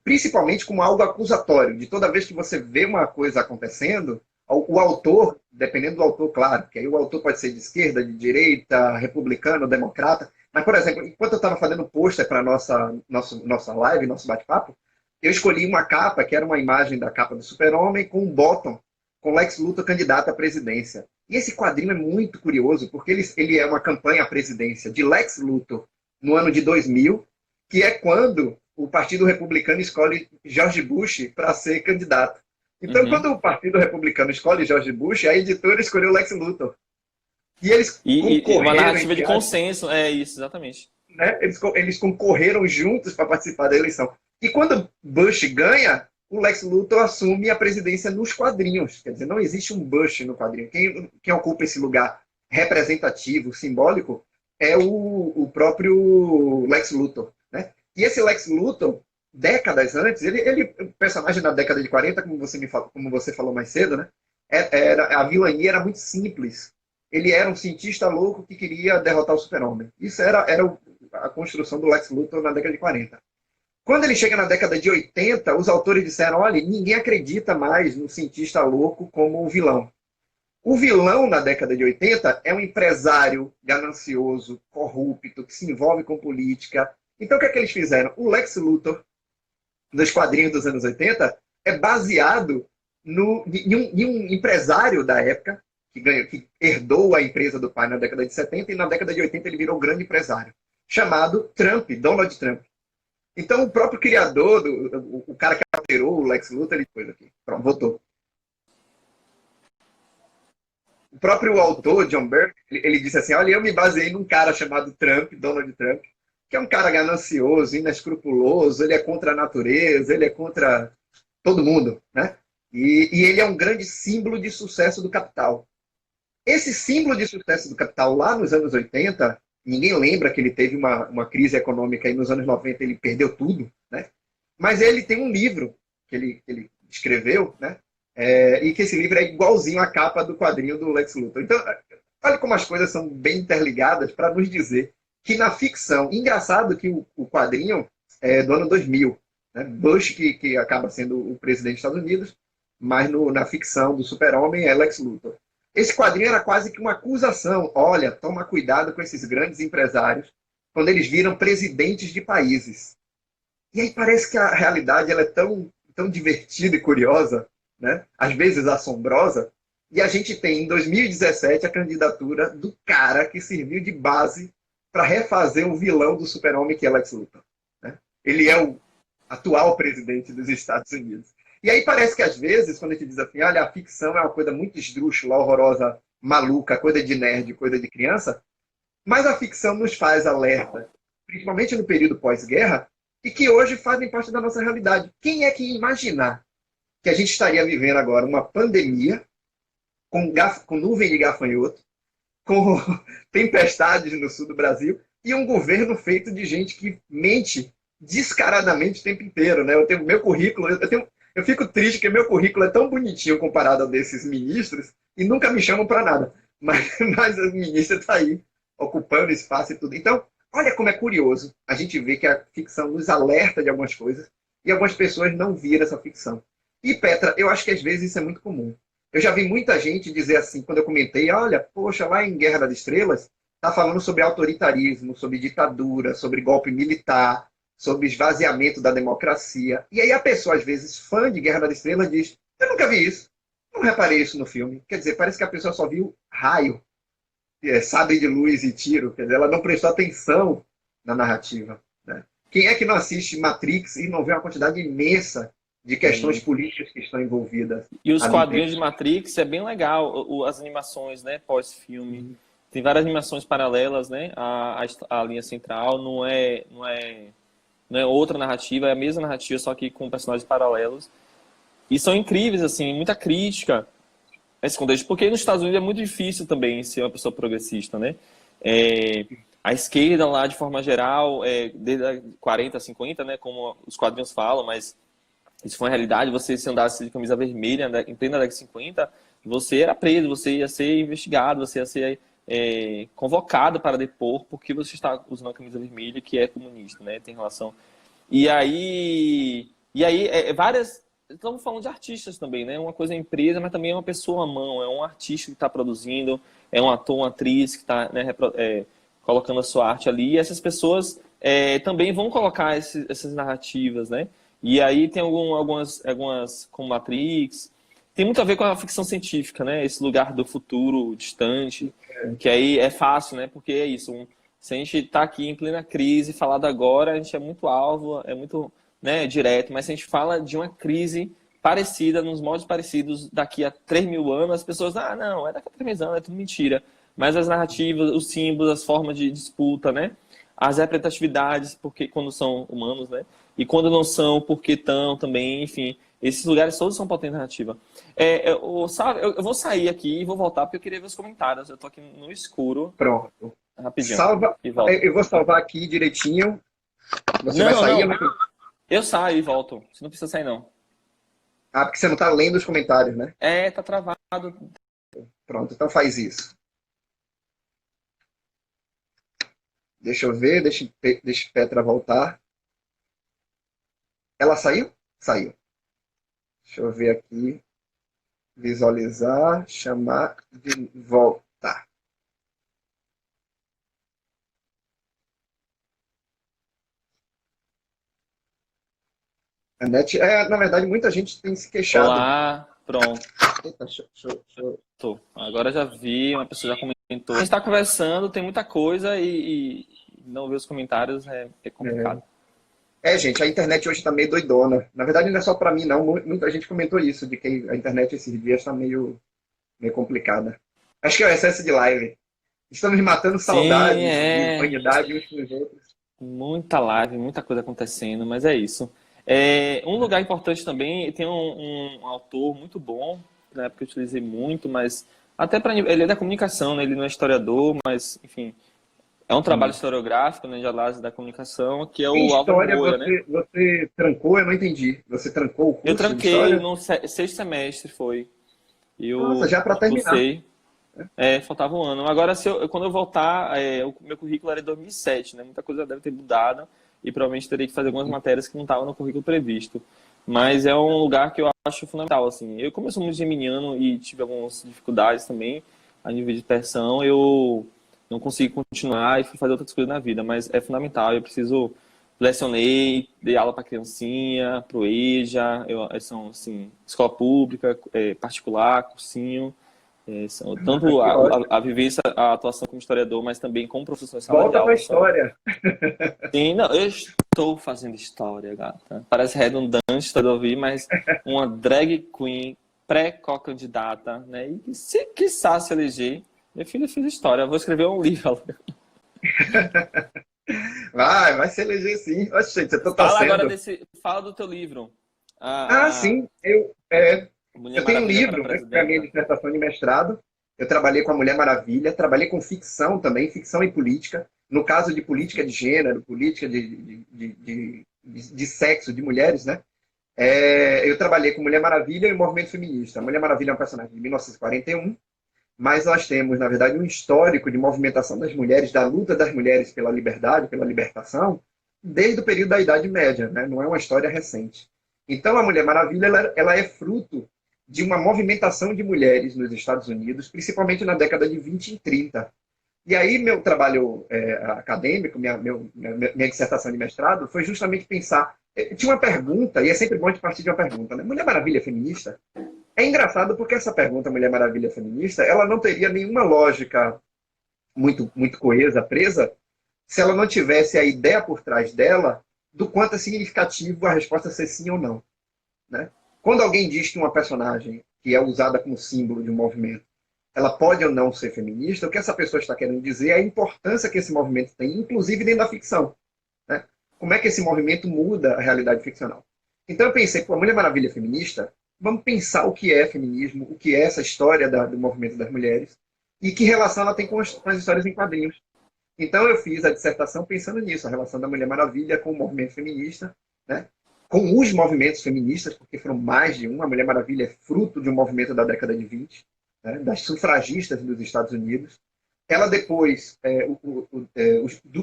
principalmente como algo acusatório, de toda vez que você vê uma coisa acontecendo, o autor, dependendo do autor, claro, que aí o autor pode ser de esquerda, de direita, republicano, democrata, mas, por exemplo, enquanto eu estava fazendo pôster para nossa live, nosso bate-papo, eu escolhi uma capa, que era uma imagem da capa do Super-Homem, com um bottom, com Lex Luthor candidato à presidência. E esse quadrinho é muito curioso, porque ele é uma campanha à presidência de Lex Luthor no ano de 2000, que é quando o Partido Republicano escolhe George Bush para ser candidato. Então, Uhum. quando o Partido Republicano escolhe George Bush, a editora escolheu Lex Luthor. E eles E uma concorreram, narrativa de entre aspas, consenso, é isso, exatamente. né? Eles concorreram juntos para participar da eleição. E quando Bush ganha, o Lex Luthor assume a presidência nos quadrinhos. Quer dizer, não existe um Bush no quadrinho. Quem ocupa esse lugar representativo, simbólico, é o próprio Lex Luthor. Né? E esse Lex Luthor, décadas antes, o personagem da década de 40, como você falou mais cedo, né? A vilania era muito simples. Ele era um cientista louco que queria derrotar o Super-Homem. Isso era a construção do Lex Luthor na década de 40. Quando ele chega na década de 80, os autores disseram: olha, ninguém acredita mais no cientista louco como o vilão. O vilão na década de 80 é um empresário ganancioso, corrupto, que se envolve com política. Então o que é que eles fizeram? O Lex Luthor, dos quadrinhos dos anos 80, é baseado em um empresário da época, que herdou a empresa do pai na década de 70, e na década de 80 ele virou um grande empresário, chamado Trump, Donald Trump. Então, o próprio criador, o cara que alterou o Lex Luthor, ele foi aqui. Pronto, voltou. O próprio autor, John Byrne, ele disse assim: olha, eu me baseei num cara chamado Trump, Donald Trump, que é um cara ganancioso, inescrupuloso, ele é contra a natureza, ele é contra todo mundo, né? E ele é um grande símbolo de sucesso do capital. Esse símbolo de sucesso do capital lá nos anos 80, ninguém lembra que ele teve uma crise econômica e nos anos 90 ele perdeu tudo, né? Mas ele tem um livro que ele escreveu, né? E que esse livro é igualzinho à capa do quadrinho do Lex Luthor. Então, olha como as coisas são bem interligadas para nos dizer que na ficção, engraçado que o quadrinho é do ano 2000, né? Bush, que acaba sendo o presidente dos Estados Unidos, mas na ficção do Super-Homem é Lex Luthor. Esse quadrinho era quase que uma acusação. Olha, toma cuidado com esses grandes empresários quando eles viram presidentes de países. E aí parece que a realidade ela é tão divertida e curiosa, né? Às vezes assombrosa, e a gente tem em 2017 a candidatura do cara que serviu de base para refazer o vilão do Super-Homem, que é Lex Luthor. Né? Ele é o atual presidente dos Estados Unidos. E aí parece que às vezes, quando a gente diz assim, olha, a ficção é uma coisa muito esdrúxula, horrorosa, maluca, coisa de nerd, coisa de criança, mas a ficção nos faz alerta, principalmente no período pós-guerra, e que hoje fazem parte da nossa realidade. Quem é que ia imaginar que a gente estaria vivendo agora uma pandemia com nuvem de gafanhoto, com tempestades no sul do Brasil e um governo feito de gente que mente descaradamente o tempo inteiro, né? Eu tenho meu currículo, eu fico triste porque meu currículo é tão bonitinho comparado ao desses ministros e nunca me chamam para nada. Mas o ministro está aí, ocupando espaço e tudo. Então, olha como é curioso a gente ver que a ficção nos alerta de algumas coisas e algumas pessoas não viram essa ficção. E, Petra, eu acho que às vezes isso é muito comum. Eu já vi muita gente dizer assim, quando eu comentei, olha, poxa, lá em Guerra das Estrelas, está falando sobre autoritarismo, sobre ditadura, sobre golpe militar, sobre esvaziamento da democracia. E aí a pessoa, às vezes, fã de Guerra das Estrelas, diz, eu nunca vi isso, não reparei isso no filme. Quer dizer, parece que a pessoa só viu raio, sabre de luz e tiro. Quer dizer, ela não prestou atenção na narrativa. Né? Quem é que não assiste Matrix e não vê uma quantidade imensa de questões políticas que estão envolvidas? E os quadrinhos de Matrix é bem legal, as animações, né, pós-filme. Tem várias animações paralelas, né? A linha central não é outra narrativa, é a mesma narrativa, só que com personagens paralelos. E são incríveis, assim, muita crítica a esse contexto, porque nos Estados Unidos é muito difícil também ser uma pessoa progressista, né? A esquerda lá, de forma geral, desde a 40, 50, né, como os quadrinhos falam, mas isso foi uma realidade, você se andasse de camisa vermelha em plena década de 50, você era preso, você ia ser investigado, você ia ser convocado para depor porque você está usando a camisa vermelha, que é comunista, né? Tem relação. E aí várias... Estamos falando de artistas também, né? Uma coisa é empresa, mas também é uma pessoa à mão, é um artista que está produzindo, é um ator, uma atriz que está, né, colocando a sua arte ali. E essas pessoas também vão colocar essas narrativas, né? E aí tem algumas, como Matrix, tem muito a ver com a ficção científica, né? Esse lugar do futuro distante, que aí é fácil, né? Porque é isso, se a gente está aqui em plena crise, falado agora, a gente é muito alvo, é muito, né, direto, mas se a gente fala de uma crise parecida, nos moldes parecidos, daqui a 3.000 anos, as pessoas, não, é daqui a 3.000 anos, é tudo mentira. Mas as narrativas, os símbolos, as formas de disputa, né? As representatividades, porque quando são humanos, né? E quando não são, porque estão também, enfim. Esses lugares todos são potência narrativa. Eu vou sair aqui e vou voltar porque eu queria ver os comentários. Eu tô aqui no escuro. Pronto. Rapidinho. Salva. E volto. Eu vou salvar aqui direitinho. Você vai sair? Não. Eu saio e volto. Você não precisa sair, não. Ah, porque você não está lendo os comentários, né? Tá travado. Pronto, então faz isso. Deixa eu ver, deixa Petra voltar. Ela saiu? Saiu. Deixa eu ver aqui. Visualizar, chamar de volta. A net, na verdade, muita gente tem se queixado. Olá, pronto. Eita, Tô. Agora já vi, uma pessoa já comentou. A gente está conversando, tem muita coisa e não ver os comentários é complicado. Gente, a internet hoje está meio doidona. Na verdade, não é só para mim, não. Muita gente comentou isso, de que a internet esses dias está meio complicada. Acho que é o excesso de live. Estamos matando saudades de humanidade uns com os outros. Muita live, muita coisa acontecendo, mas é isso. Um lugar importante também, tem um autor muito bom, na época eu utilizei muito, mas até ele é da comunicação, né? Ele não é historiador, mas, enfim, é um trabalho historiográfico, né, de análise da comunicação, que é o Álvaro Moura, né? Você trancou? Eu não entendi. Você trancou o curso Eu de tranquei história? no sexto semestre, foi. Nossa, já para terminar. Faltava um ano. Agora, quando eu voltar, o meu currículo era de 2007, né? Muita coisa deve ter mudado e provavelmente teria que fazer algumas matérias que não estavam no currículo previsto. Mas é um lugar que eu acho fundamental, assim. Eu, como eu sou muito geminiano e tive algumas dificuldades também a nível de dispersão, eu não consegui continuar e fui fazer outras coisas na vida, mas é fundamental. Eu preciso... Lecionei, dei aula para criancinha, pro EJA, são, assim, escola pública, particular, cursinho. Tanto Que ótimo. a vivência, a atuação como historiador, mas também como professor em sala de Volta para a aula são. história. Sim, não, eu estou fazendo história, gata. Parece redundante todo ouvir, mas uma drag queen pré-candidata, né? E que se quiçá se eleger, minha filha fez história. Eu vou escrever um livro. Vai se eleger sim. Oxe, gente, eu tô Fala agora torcendo. desse. Fala do teu livro. Ah, A sim. Eu Mulher tenho um Maravilha para livro, né, que foi a minha Presidenta. dissertação de mestrado. Eu trabalhei com a Mulher Maravilha, trabalhei com ficção também, ficção e política. No caso de política de gênero, política de sexo, de mulheres, né? Eu trabalhei com Mulher Maravilha e o movimento feminista. A Mulher Maravilha é um personagem de 1941, mas nós temos, na verdade, um histórico de movimentação das mulheres, da luta das mulheres pela liberdade, pela libertação, desde o período da Idade Média, né? Não é uma história recente. Então, a Mulher Maravilha ela é fruto de uma movimentação de mulheres nos Estados Unidos, principalmente na década de 20 e 30. E aí, meu trabalho acadêmico, minha dissertação de mestrado, foi justamente pensar. Tinha uma pergunta, e é sempre bom de partir de uma pergunta, né? Mulher Maravilha é feminista? É engraçado porque essa pergunta, Mulher Maravilha feminista, ela não teria nenhuma lógica muito coesa, presa, se ela não tivesse a ideia por trás dela do quanto é significativo a resposta ser sim ou não. Né? Quando alguém diz que uma personagem que é usada como símbolo de um movimento, ela pode ou não ser feminista, o que essa pessoa está querendo dizer é a importância que esse movimento tem, inclusive dentro da ficção. Né? Como é que esse movimento muda a realidade ficcional? Então eu pensei, pô, a Mulher Maravilha é feminista, vamos pensar o que é feminismo, o que é essa história do movimento das mulheres e que relação ela tem com as histórias em quadrinhos. Então eu fiz a dissertação pensando nisso, a relação da Mulher Maravilha com o movimento feminista, né? Com os movimentos feministas, porque foram mais de um. A Mulher Maravilha é fruto de um movimento da década de 20, né? Das sufragistas dos Estados Unidos. Ela depois,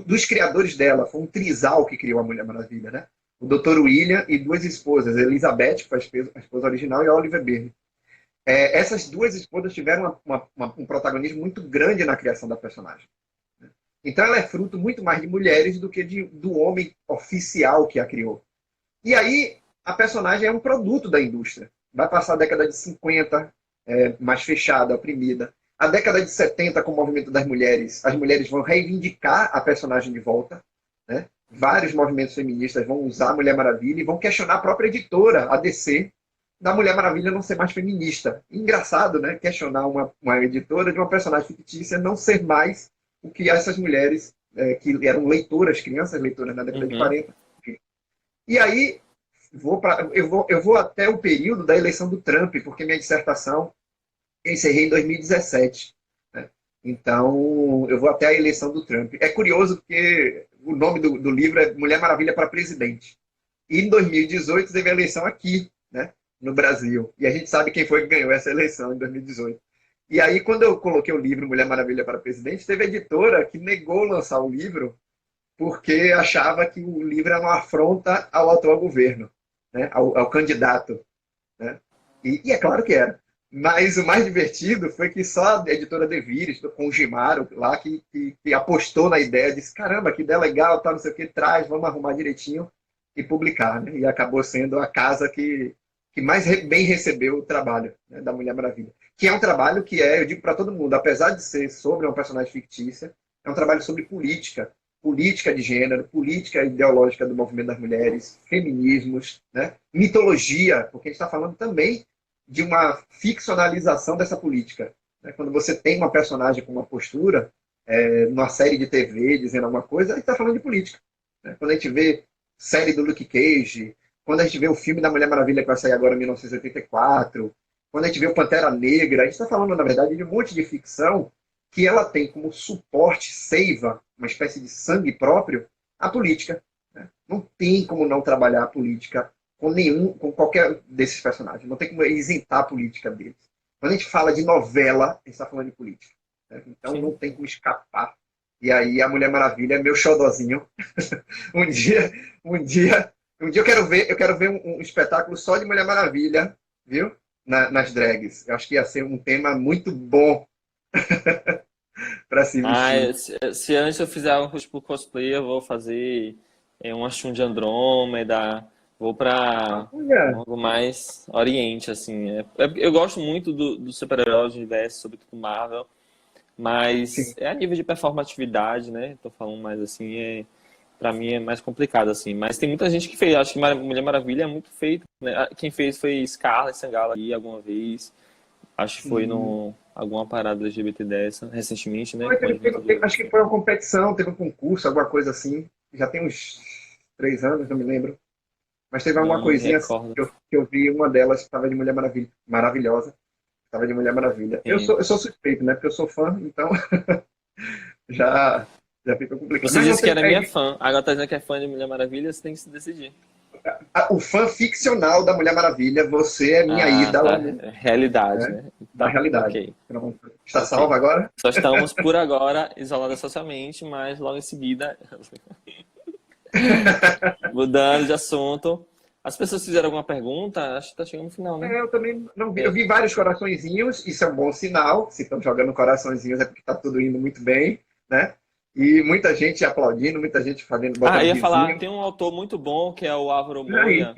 dos criadores dela, foi um trisal que criou a Mulher Maravilha, né? O Dr. William e duas esposas, Elizabeth, que foi a esposa original, e a Oliver Byrne. Essas duas esposas tiveram um protagonismo muito grande na criação da personagem. Então ela é fruto muito mais de mulheres do que do homem oficial que a criou. E aí a personagem é um produto da indústria. Vai passar a década de 50 mais fechada, oprimida. A década de 70 com o movimento das mulheres, as mulheres vão reivindicar a personagem de volta. Né? Vários movimentos feministas vão usar a Mulher Maravilha e vão questionar a própria editora, a DC, da Mulher Maravilha não ser mais feminista. Engraçado, né? Questionar uma editora de uma personagem fictícia não ser mais o que essas mulheres que eram leitoras, crianças leitoras na década de Uhum. 40. E aí eu vou até o período da eleição do Trump, porque minha dissertação eu encerrei em 2017. Né? Então, eu vou até a eleição do Trump. É curioso porque o nome do livro é Mulher Maravilha para Presidente. E em 2018 teve a eleição aqui, né, no Brasil. E a gente sabe quem foi que ganhou essa eleição em 2018. E aí, quando eu coloquei o livro Mulher Maravilha para Presidente, teve a editora que negou lançar o livro porque achava que o livro era uma afronta ao atual governo, né, ao candidato. Né? E é claro que era. Mas o mais divertido foi que só a editora Devires, com o Gimaro lá, que apostou na ideia, disse, caramba, que ideia legal, tá, não sei o que, traz, vamos arrumar direitinho e publicar. Né? E acabou sendo a casa que mais bem recebeu o trabalho, né, da Mulher Maravilha. Que é um trabalho que eu digo para todo mundo, apesar de ser sobre uma personagem fictícia, é um trabalho sobre política, política de gênero, política ideológica do movimento das mulheres, feminismos, né? Mitologia, porque a gente está falando também de uma ficcionalização dessa política. Né? Quando você tem uma personagem com uma postura, numa série de TV dizendo alguma coisa, a gente está falando de política. Né? Quando a gente vê série do Luke Cage, quando a gente vê o filme da Mulher Maravilha que vai sair agora em 1984, quando a gente vê o Pantera Negra, a gente está falando, na verdade, de um monte de ficção que ela tem como suporte, seiva, uma espécie de sangue próprio, a política. Né? Não tem como não trabalhar a política com qualquer desses personagens. Não tem como isentar a política deles. Quando a gente fala de novela, a gente está falando de política. Né? Então não Sim. tem como escapar. E aí a Mulher Maravilha é meu xodozinho. um dia, um dia, um dia eu quero ver um espetáculo só de Mulher Maravilha, viu? Nas drags. Eu acho que ia ser um tema muito bom para se Ah, vestir. se antes eu fizer um tipo cosplay, eu vou fazer uma Shun de Andrômeda, Vou para Olha, algo mais oriente, assim. Eu gosto muito do super-herói do universo, sobretudo Marvel, mas sim. é a nível de performatividade, né? Tô falando mais assim, para mim é mais complicado, assim. Mas tem muita gente que fez, acho que Mulher Maravilha é muito feito, né? Quem fez foi Scarlett Sangala aí alguma vez, acho que foi Sim. no alguma parada LGBT dessa, recentemente, né? Foi, Com o advento do. acho que foi uma competição, teve um concurso, alguma coisa assim. Já tem uns 3 anos, não me lembro. Mas teve alguma Não me coisinha assim recordo. que eu vi, uma delas estava de Mulher Maravilha, maravilhosa, estava de Mulher Maravilha. Sim. Eu sou suspeito, né? Porque eu sou fã, então já, já fica complicado. Você Mas disse que você, era minha fã, agora tá dizendo que é fã de Mulher Maravilha, você tem que se decidir. o fã ficcional da Mulher Maravilha, você é minha Ah, ídola, tá. Realidade, né? né? Na Tá, realidade. ok, Pronto. Está salva ok. agora? Só estamos, por agora, isoladas socialmente, mas logo em seguida, mudando de assunto. As pessoas fizeram alguma pergunta? Acho que tá chegando no final, né? Eu também não vi. Eu É. vi vários coraçõezinhos, isso é um bom sinal. Se estão jogando coraçõezinhos é porque está tudo indo muito bem, né? E muita gente aplaudindo, muita gente fazendo, Ah, botando eu ia falar, risinho. tem um autor muito bom, que é o Álvaro Aí, Moya.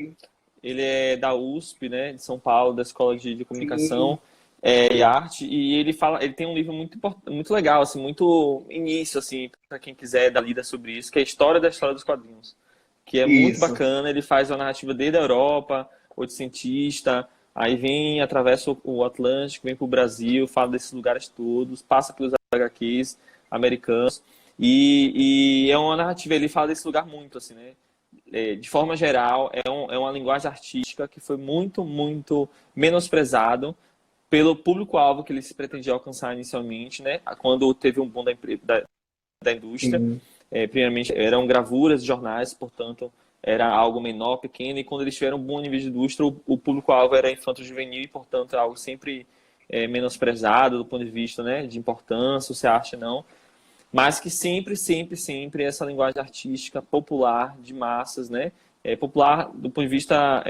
Ele é da USP, né, de São Paulo, da Escola de sim, Comunicação e Arte, e ele fala, ele tem um livro muito legal, assim, muito início, assim, para quem quiser dar lida sobre isso, que é a História dos Quadrinhos, que é muito isso. bacana. Ele faz uma narrativa desde a Europa, oitocentista, aí vem, atravessa o Atlântico, vem para o Brasil, fala desses lugares todos, passa pelos HQs americanos, e é uma narrativa, ele fala desse lugar muito, assim, né? De forma geral, é uma linguagem artística que foi muito menosprezado pelo público-alvo que ele se pretendia alcançar inicialmente, né? Quando teve um boom da indústria. Sim. Primeiramente, eram gravuras de jornais, portanto, era algo menor, pequeno, e quando eles tiveram um bom nível de indústria, o público-alvo era infanto-juvenil e, portanto, é algo sempre menosprezado do ponto de vista, né, de importância, se acha não, mas que sempre essa linguagem artística popular de massas, né, popular do ponto de vista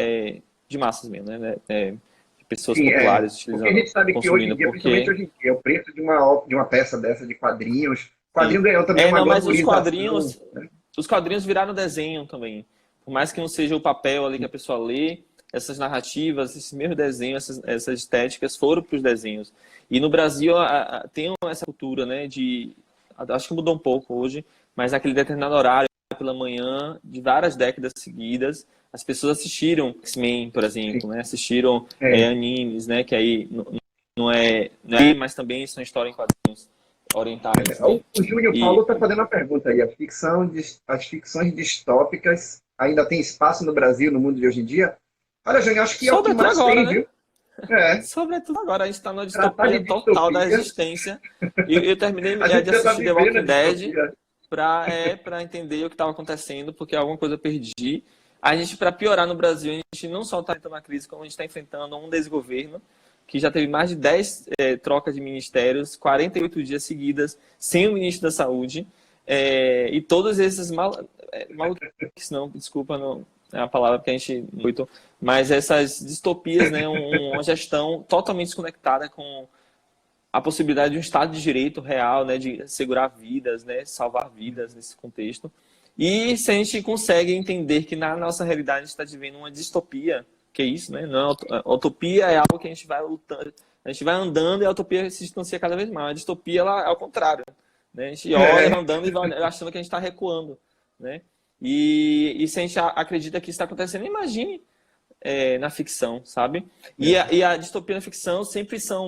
de massas mesmo, né, de pessoas Sim, é. populares Porque a utilizando, gente sabe que hoje em consumindo, dia, principalmente porque hoje em dia, o preço de uma peça dessa de quadrinhos. O quadrinho sim. ganhou também uma Não, mas glamorização, né? os quadrinhos viraram desenho também. Por mais que não seja o papel ali que a pessoa lê, essas narrativas, esse mesmo desenho, essas estéticas foram para os desenhos. E no Brasil tem essa cultura, né, acho que mudou um pouco hoje, mas naquele determinado horário pela manhã, de várias décadas seguidas, as pessoas assistiram X-Men, por Sim. exemplo, né, assistiram É. animes, né, que aí não é, mas também são histórias em quadrinhos orientais, né? O Júnior E Paulo está fazendo a pergunta aí. As ficções distópicas ainda têm espaço no Brasil, no mundo de hoje em dia? Olha, Júnior, acho que é o que sobretudo mais agora, tem, né? viu? É, Sobretudo agora, a gente está numa tratar de distopia total da distopia, existência. E eu terminei a gente de já está assistir The vivendo a Walking Dead distopia. para entender o que estava acontecendo, porque alguma coisa eu perdi. A gente, para piorar no Brasil, a gente não só está enfrentando uma crise, como a gente está enfrentando um desgoverno que já teve mais de 10 trocas de ministérios, 48 dias seguidas, sem o ministro da Saúde, e todos esses maluquices, não, desculpa, não é a palavra que a gente muito, mas essas distopias, né, uma gestão totalmente desconectada com a possibilidade de um Estado de Direito real, né, de segurar vidas, né, salvar vidas nesse contexto. E se a gente consegue entender que na nossa realidade a gente está vivendo uma distopia, que é isso, né? Não, a utopia é algo que a gente vai lutando, a gente vai andando e a utopia se distancia cada vez mais. A distopia ela é ao contrário, né? A gente olha, vai É, andando e vai achando que a gente está recuando, né? E se a gente acredita que isso está acontecendo, imagine na ficção, sabe? E a distopia na ficção sempre são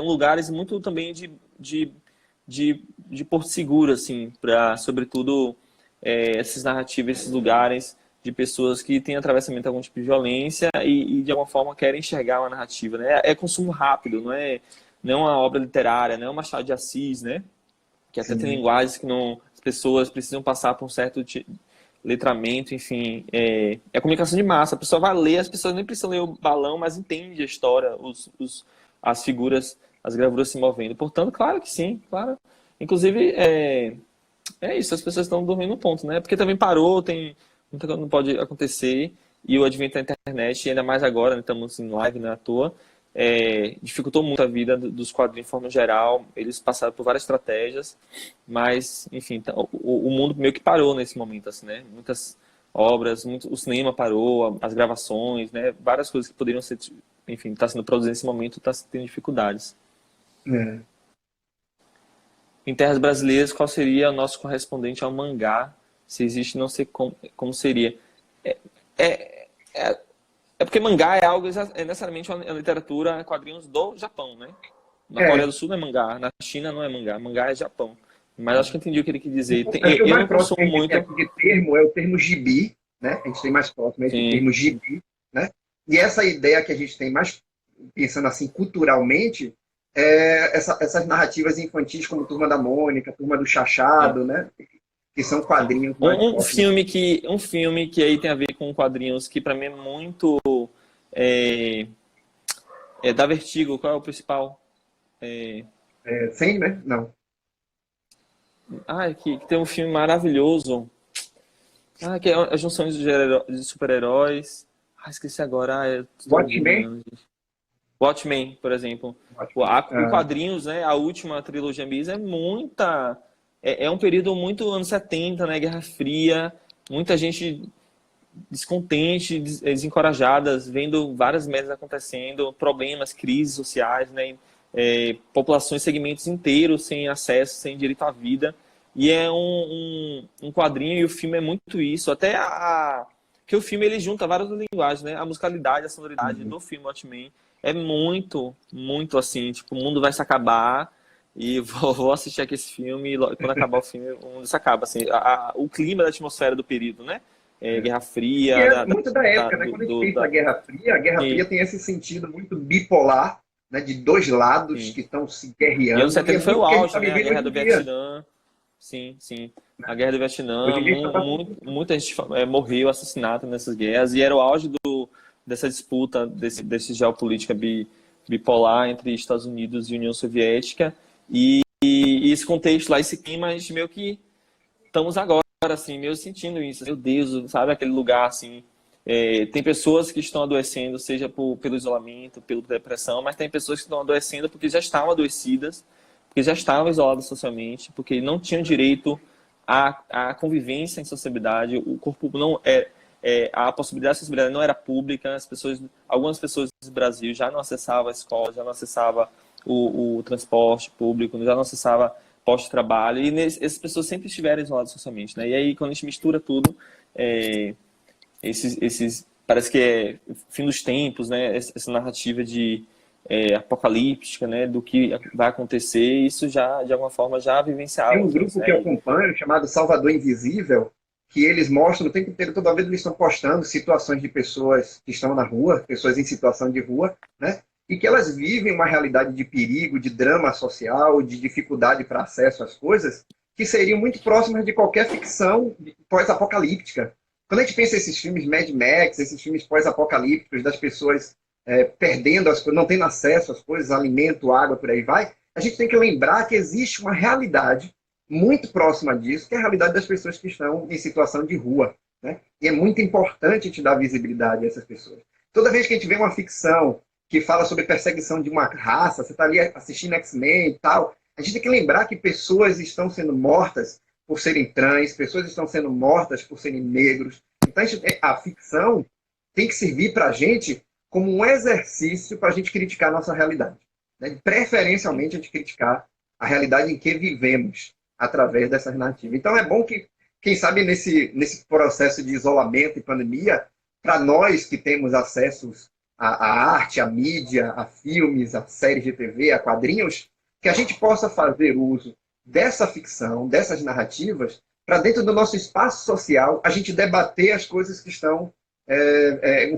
lugares muito também de porto seguro, assim, para, sobretudo, essas narrativas, esses lugares de pessoas que têm atravessamento de algum tipo de violência e de alguma forma querem enxergar uma narrativa, né? É consumo rápido, não é uma obra literária, não é uma Machado de Assis, né? Que até tem sim. linguagens que não, as pessoas precisam passar por um certo letramento, enfim, comunicação de massa. A pessoa vai ler, as pessoas nem precisam ler o balão, mas entende a história, as figuras, as gravuras se movendo. Portanto, claro que sim, claro. Inclusive, é isso, as pessoas estão dormindo no ponto, né? Porque também parou, tem muita coisa que não pode acontecer, e o advento da internet, e ainda mais agora, né, estamos em live, né, à toa, dificultou muito a vida dos quadrinhos de forma geral. Eles passaram por várias estratégias, mas, enfim, o mundo meio que parou nesse momento, assim, né? Muitas obras, muito, o cinema parou, as gravações, né? Várias coisas que poderiam ser, enfim, está sendo produzido nesse momento, está tendo dificuldades. É. Em terras brasileiras, qual seria o nosso correspondente ao mangá? Se existe, não sei como seria. É, é, é, é porque mangá é algo, é necessariamente uma literatura, quadrinhos do Japão, né? Na Coreia É. do Sul não é mangá, na China não é mangá, mangá é Japão. Mas acho que eu entendi o que ele quis dizer. Acho que o Eu mais não próximo que a consumo gente tem muito. aqui de termo é o termo gibi, né? A gente tem mais próximo esse Sim. termo gibi, né? E essa ideia que a gente tem mais, pensando assim, culturalmente, é essas narrativas infantis como Turma da Mônica, Turma do É. Chachado, né? Que são Sim. quadrinhos mais próximos. Um filme que aí tem a ver com quadrinhos que para mim é muito é, é da Vertigo. Qual é o principal? É, É, sem, né? Não. que tem um filme maravilhoso. Que é a junção de super-heróis. Esqueci agora. Eu tô Watchmen? delirando, gente. Watchmen, por exemplo. Watchmen. O quadrinhos, né? A última trilogia mesmo é muita. É um período muito anos 70, né? Guerra Fria. Muita gente descontente, desencorajadas, vendo várias merdas acontecendo, problemas, crises sociais, né? Populações, segmentos inteiros sem acesso, sem direito à vida. E é um quadrinho e o filme é muito isso. Até que o filme ele junta várias linguagens, né? A musicalidade, a sonoridade do filme Watchmen é muito, muito assim, tipo, o mundo vai se acabar e vou assistir aqui esse filme e quando acabar o filme, o mundo se acaba, assim, o clima da atmosfera do período, né? Guerra E Fria, é muito da época, né? Quando a gente pensa na da... A Guerra Fria Sim, tem esse sentido muito bipolar, né? De dois lados sim. que estão se E anos guerreando, e é 70 foi muito o o que a gente auge, está né? A vivendo Guerra hoje do em dia. Vietnã. Sim, sim. A Guerra do Hoje Vietnã, em dia a gente está passando. muita gente morreu assassinada nessas guerras, e era o auge dessa disputa, desse geopolítica bipolar entre Estados Unidos e União Soviética. E esse contexto lá, esse clima, a gente meio que estamos agora, assim, meio sentindo isso. Meu Deus, sabe aquele lugar, assim. Tem pessoas que estão adoecendo, seja pelo isolamento, pela depressão, mas tem pessoas que estão adoecendo porque já estavam adoecidas, porque já estavam isoladas socialmente, porque não tinham direito à convivência em sociabilidade. O corpo não a possibilidade de acessibilidade não era pública. Algumas pessoas do Brasil já não acessavam a escola, já não acessavam o transporte público, já não acessavam pós-trabalho, e essas pessoas sempre estiveram isoladas socialmente, né? E aí, quando a gente mistura tudo, é, parece que é fim dos tempos, né? Essa narrativa de apocalíptica, né? Do que vai acontecer, isso já, de alguma forma, já Tem um vivenciávamos antes, grupo que eu né? acompanho chamado Salvador Invisível, que eles mostram o tempo inteiro, toda vez eles estão postando situações de pessoas que estão na rua, pessoas em situação de rua, né? E que elas vivem uma realidade de perigo, de drama social, de dificuldade para acesso às coisas, que seriam muito próximas de qualquer ficção pós-apocalíptica. Quando a gente pensa esses filmes Mad Max, esses filmes pós-apocalípticos, das pessoas perdendo as coisas, não tendo acesso às coisas, alimento, água, por aí vai, a gente tem que lembrar que existe uma realidade muito próxima disso, que é a realidade das pessoas que estão em situação de rua. Né? E é muito importante te dar visibilidade a essas pessoas. Toda vez que a gente vê uma ficção que fala sobre perseguição de uma raça, você está ali assistindo X-Men e tal, a gente tem que lembrar que pessoas estão sendo mortas por serem trans, pessoas estão sendo mortas por serem negros. Então a ficção tem que servir para a gente como um exercício para a gente criticar a nossa realidade. Né? Preferencialmente a gente criticar a realidade em que vivemos através dessas narrativas. Então é bom que, quem sabe, nesse processo de isolamento e pandemia, para nós que temos acessos à arte, à mídia, a filmes, a séries de TV, a quadrinhos, que a gente possa fazer uso dessa ficção, dessas narrativas, para dentro do nosso espaço social, a gente debater as coisas que estão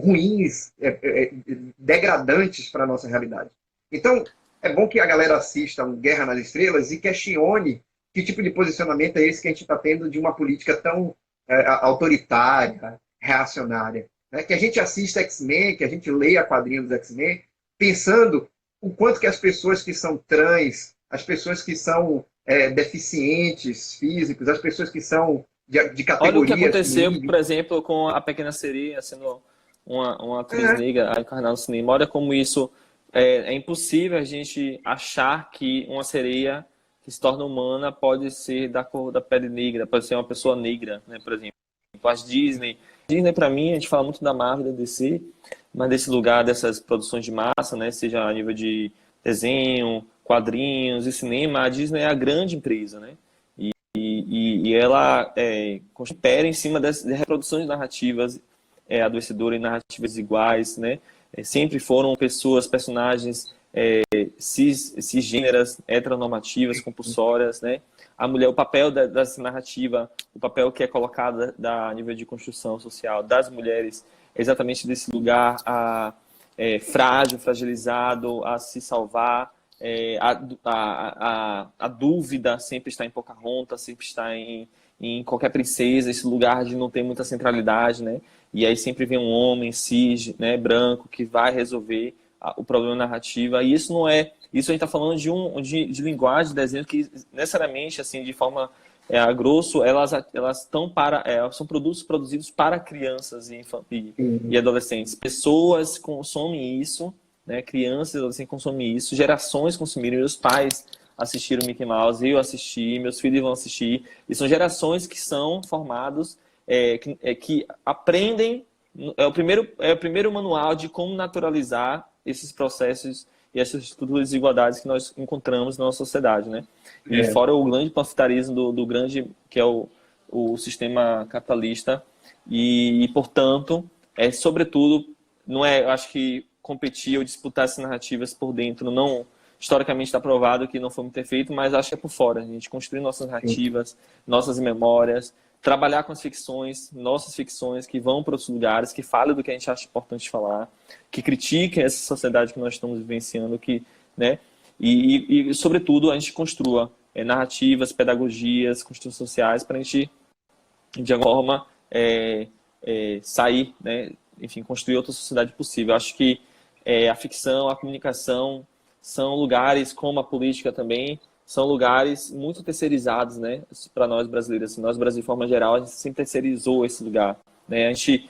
ruins, degradantes para a nossa realidade. Então, é bom que a galera assista um Guerra nas Estrelas e questione que tipo de posicionamento é esse que a gente está tendo de uma política tão autoritária, reacionária. Né? Que a gente assista X-Men, que a gente leia quadrinhos dos X-Men, pensando o quanto que as pessoas que são trans, as pessoas que são deficientes físicos, as pessoas que são de Olha o que categorias aconteceu, ruins. por exemplo, com a Pequena Sereia, sendo uma atriz negra a encarnar no cinema. Olha como isso é impossível a gente achar que uma sereia que se torna humana pode ser da cor da pele negra, pode ser uma pessoa negra, né, por exemplo. exemplo, as Disney. Disney, para mim, a gente fala muito da Marvel, da DC, mas desse lugar, dessas produções de massa, né? Seja a nível de desenho, quadrinhos e cinema, a Disney é a grande empresa, né? E ela opera em cima de reproduções narrativas adoecedoras e narrativas iguais, né? Sempre foram pessoas, personagens cisgêneras, heteronormativas, compulsórias, né? A mulher, o papel dessa narrativa, o papel que é colocado a nível de construção social das mulheres, é exatamente desse lugar frágil, fragilizado, a se salvar. A dúvida sempre está em Pocahontas, sempre está em qualquer princesa, esse lugar de não ter muita centralidade, né? E aí sempre vem um homem cis, né, branco, que vai resolver o problema narrativa. E isso não é... Isso a gente está falando de linguagem, de desenho, que necessariamente, assim, de forma a grosso, elas estão são produtos produzidos para crianças e adolescentes. Pessoas consomem isso, né? Crianças e adolescentes consomem isso, gerações consumiram, meus pais assistiram Mickey Mouse, eu assisti, meus filhos vão assistir, e são gerações que são formados, que aprendem, é o primeiro manual de como naturalizar esses processos e essas estruturas de desigualdades que nós encontramos na nossa sociedade, né? E fora o grande panfletarismo do grande, que é o sistema capitalista, e portanto, sobretudo, não é, eu acho que competir ou disputar essas narrativas por dentro, não historicamente está provado que não foi muito feito, mas acho que é por fora. A gente construir nossas narrativas, nossas memórias, trabalhar com as ficções, nossas ficções que vão para outros lugares, que falem do que a gente acha importante falar, que critiquem essa sociedade que nós estamos vivenciando, né? E sobretudo, a gente construa narrativas, pedagogias, construções sociais para a gente, de alguma forma, sair, né? Enfim, construir outra sociedade possível. Acho que a ficção, a comunicação são lugares, como a política também, são lugares muito terceirizados, né, para nós brasileiros. Nós, Brasil, de forma geral, a gente sempre terceirizou esse lugar, né? A gente,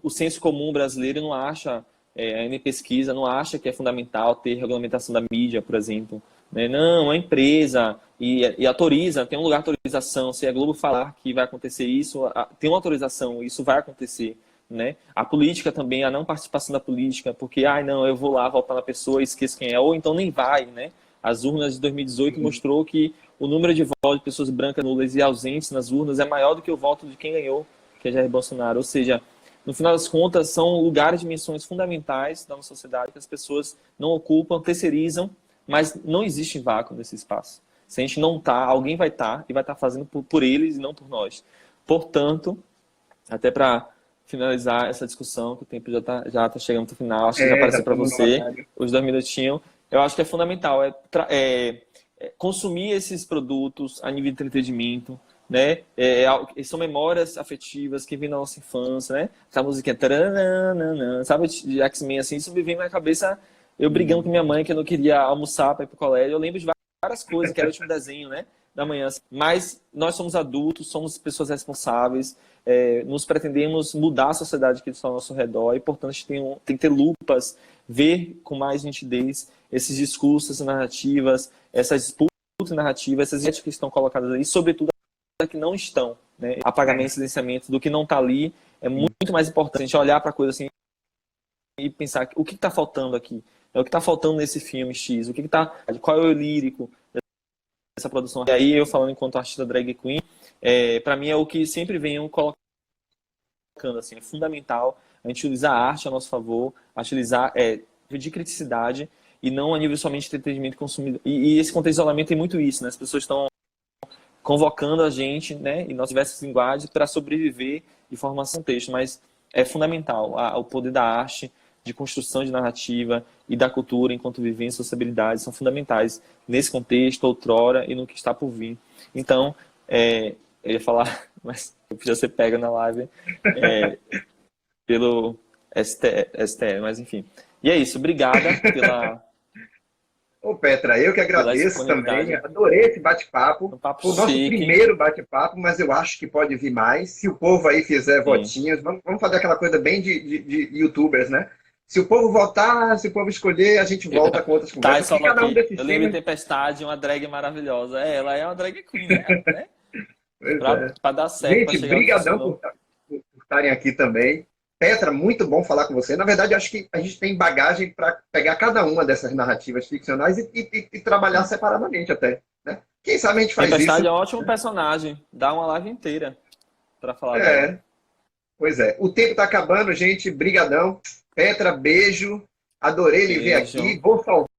o senso comum brasileiro não acha, a N Pesquisa não acha que é fundamental ter regulamentação da mídia, por exemplo, né? Não, a empresa e autoriza, tem um lugar de autorização. Se a Globo falar que vai acontecer isso, tem uma autorização, isso vai acontecer. Né? A política também, a não participação da política, porque, não, eu vou lá votar na pessoa e esqueço quem é, ou então nem vai, né? As urnas de 2018 mostrou que o número de votos de pessoas brancas, nulas e ausentes nas urnas é maior do que o voto de quem ganhou, que é Jair Bolsonaro. Ou seja, no final das contas, são lugares de dimensões fundamentais da nossa sociedade que as pessoas não ocupam, terceirizam, mas não existe vácuo nesse espaço. Se a gente não tá, alguém vai estar e vai estar fazendo por eles e não por nós. Portanto, até finalizar essa discussão, que o tempo já tá chegando no final, acho que já apareceu para você, os 2 minutinhos. Eu acho que é fundamental consumir esses produtos a nível de entretenimento, né? São memórias afetivas que vêm da nossa infância, né? Essa musiquinha, sabe, de X-Men, assim, isso me vem na cabeça, eu brigando com minha mãe que eu não queria almoçar para ir pro colégio. Eu lembro de várias coisas, que era o último desenho, né, da manhã. Mas nós somos adultos, somos pessoas responsáveis, nos pretendemos mudar a sociedade que está ao nosso redor, e, portanto, a gente tem que ter lupas, ver com mais nitidez esses discursos, essas narrativas, essas disputas narrativas, essas éticas que estão colocadas aí, sobretudo as que não estão, né? Apagamento e silenciamento do que não está ali é muito mais importante. A gente olhar para a coisa assim e pensar o que está faltando aqui, o que está faltando nesse filme X, qual é o lírico dessa produção. E aí, eu falando enquanto artista drag queen, para mim é o que sempre venham colocando, assim, é fundamental a gente utilizar a arte a nosso favor, a utilizar de criticidade e não a nível somente de entretenimento consumido. E esse contexto de isolamento tem muito isso, né? As pessoas estão convocando a gente, né, em nossas diversas linguagens para sobreviver de forma a contexto, mas é fundamental o poder da arte, de construção de narrativa e da cultura enquanto vivência e sociabilidade são fundamentais nesse contexto, outrora e no que está por vir. Então, eu ia falar, mas eu podia ser pega na live pelo STE, mas enfim. E é isso, obrigada pela... Ô, Petra, eu que agradeço também, adorei esse bate-papo. Foi o nosso primeiro bate-papo, mas eu acho que pode vir mais. Se o povo aí fizer votinhos, vamos fazer aquela coisa bem de youtubers, né? Se o povo votar, se o povo escolher, a gente volta com outras conversas. Tá, eu lembro de Tempestade, uma drag maravilhosa. Ela é uma drag queen, né? Pra dar certo. Gente, brigadão estarem aqui também. Petra, muito bom falar com você. Na verdade, acho que a gente tem bagagem para pegar cada uma dessas narrativas ficcionais e trabalhar separadamente até, né? Quem sabe a gente faz Tempestade isso. é um ótimo personagem. Dá uma live inteira pra falar dela. É, pois é. O tempo está acabando, gente. Brigadão. Petra, beijo. Adorei lhe ver aqui. Beijo. Vou salvar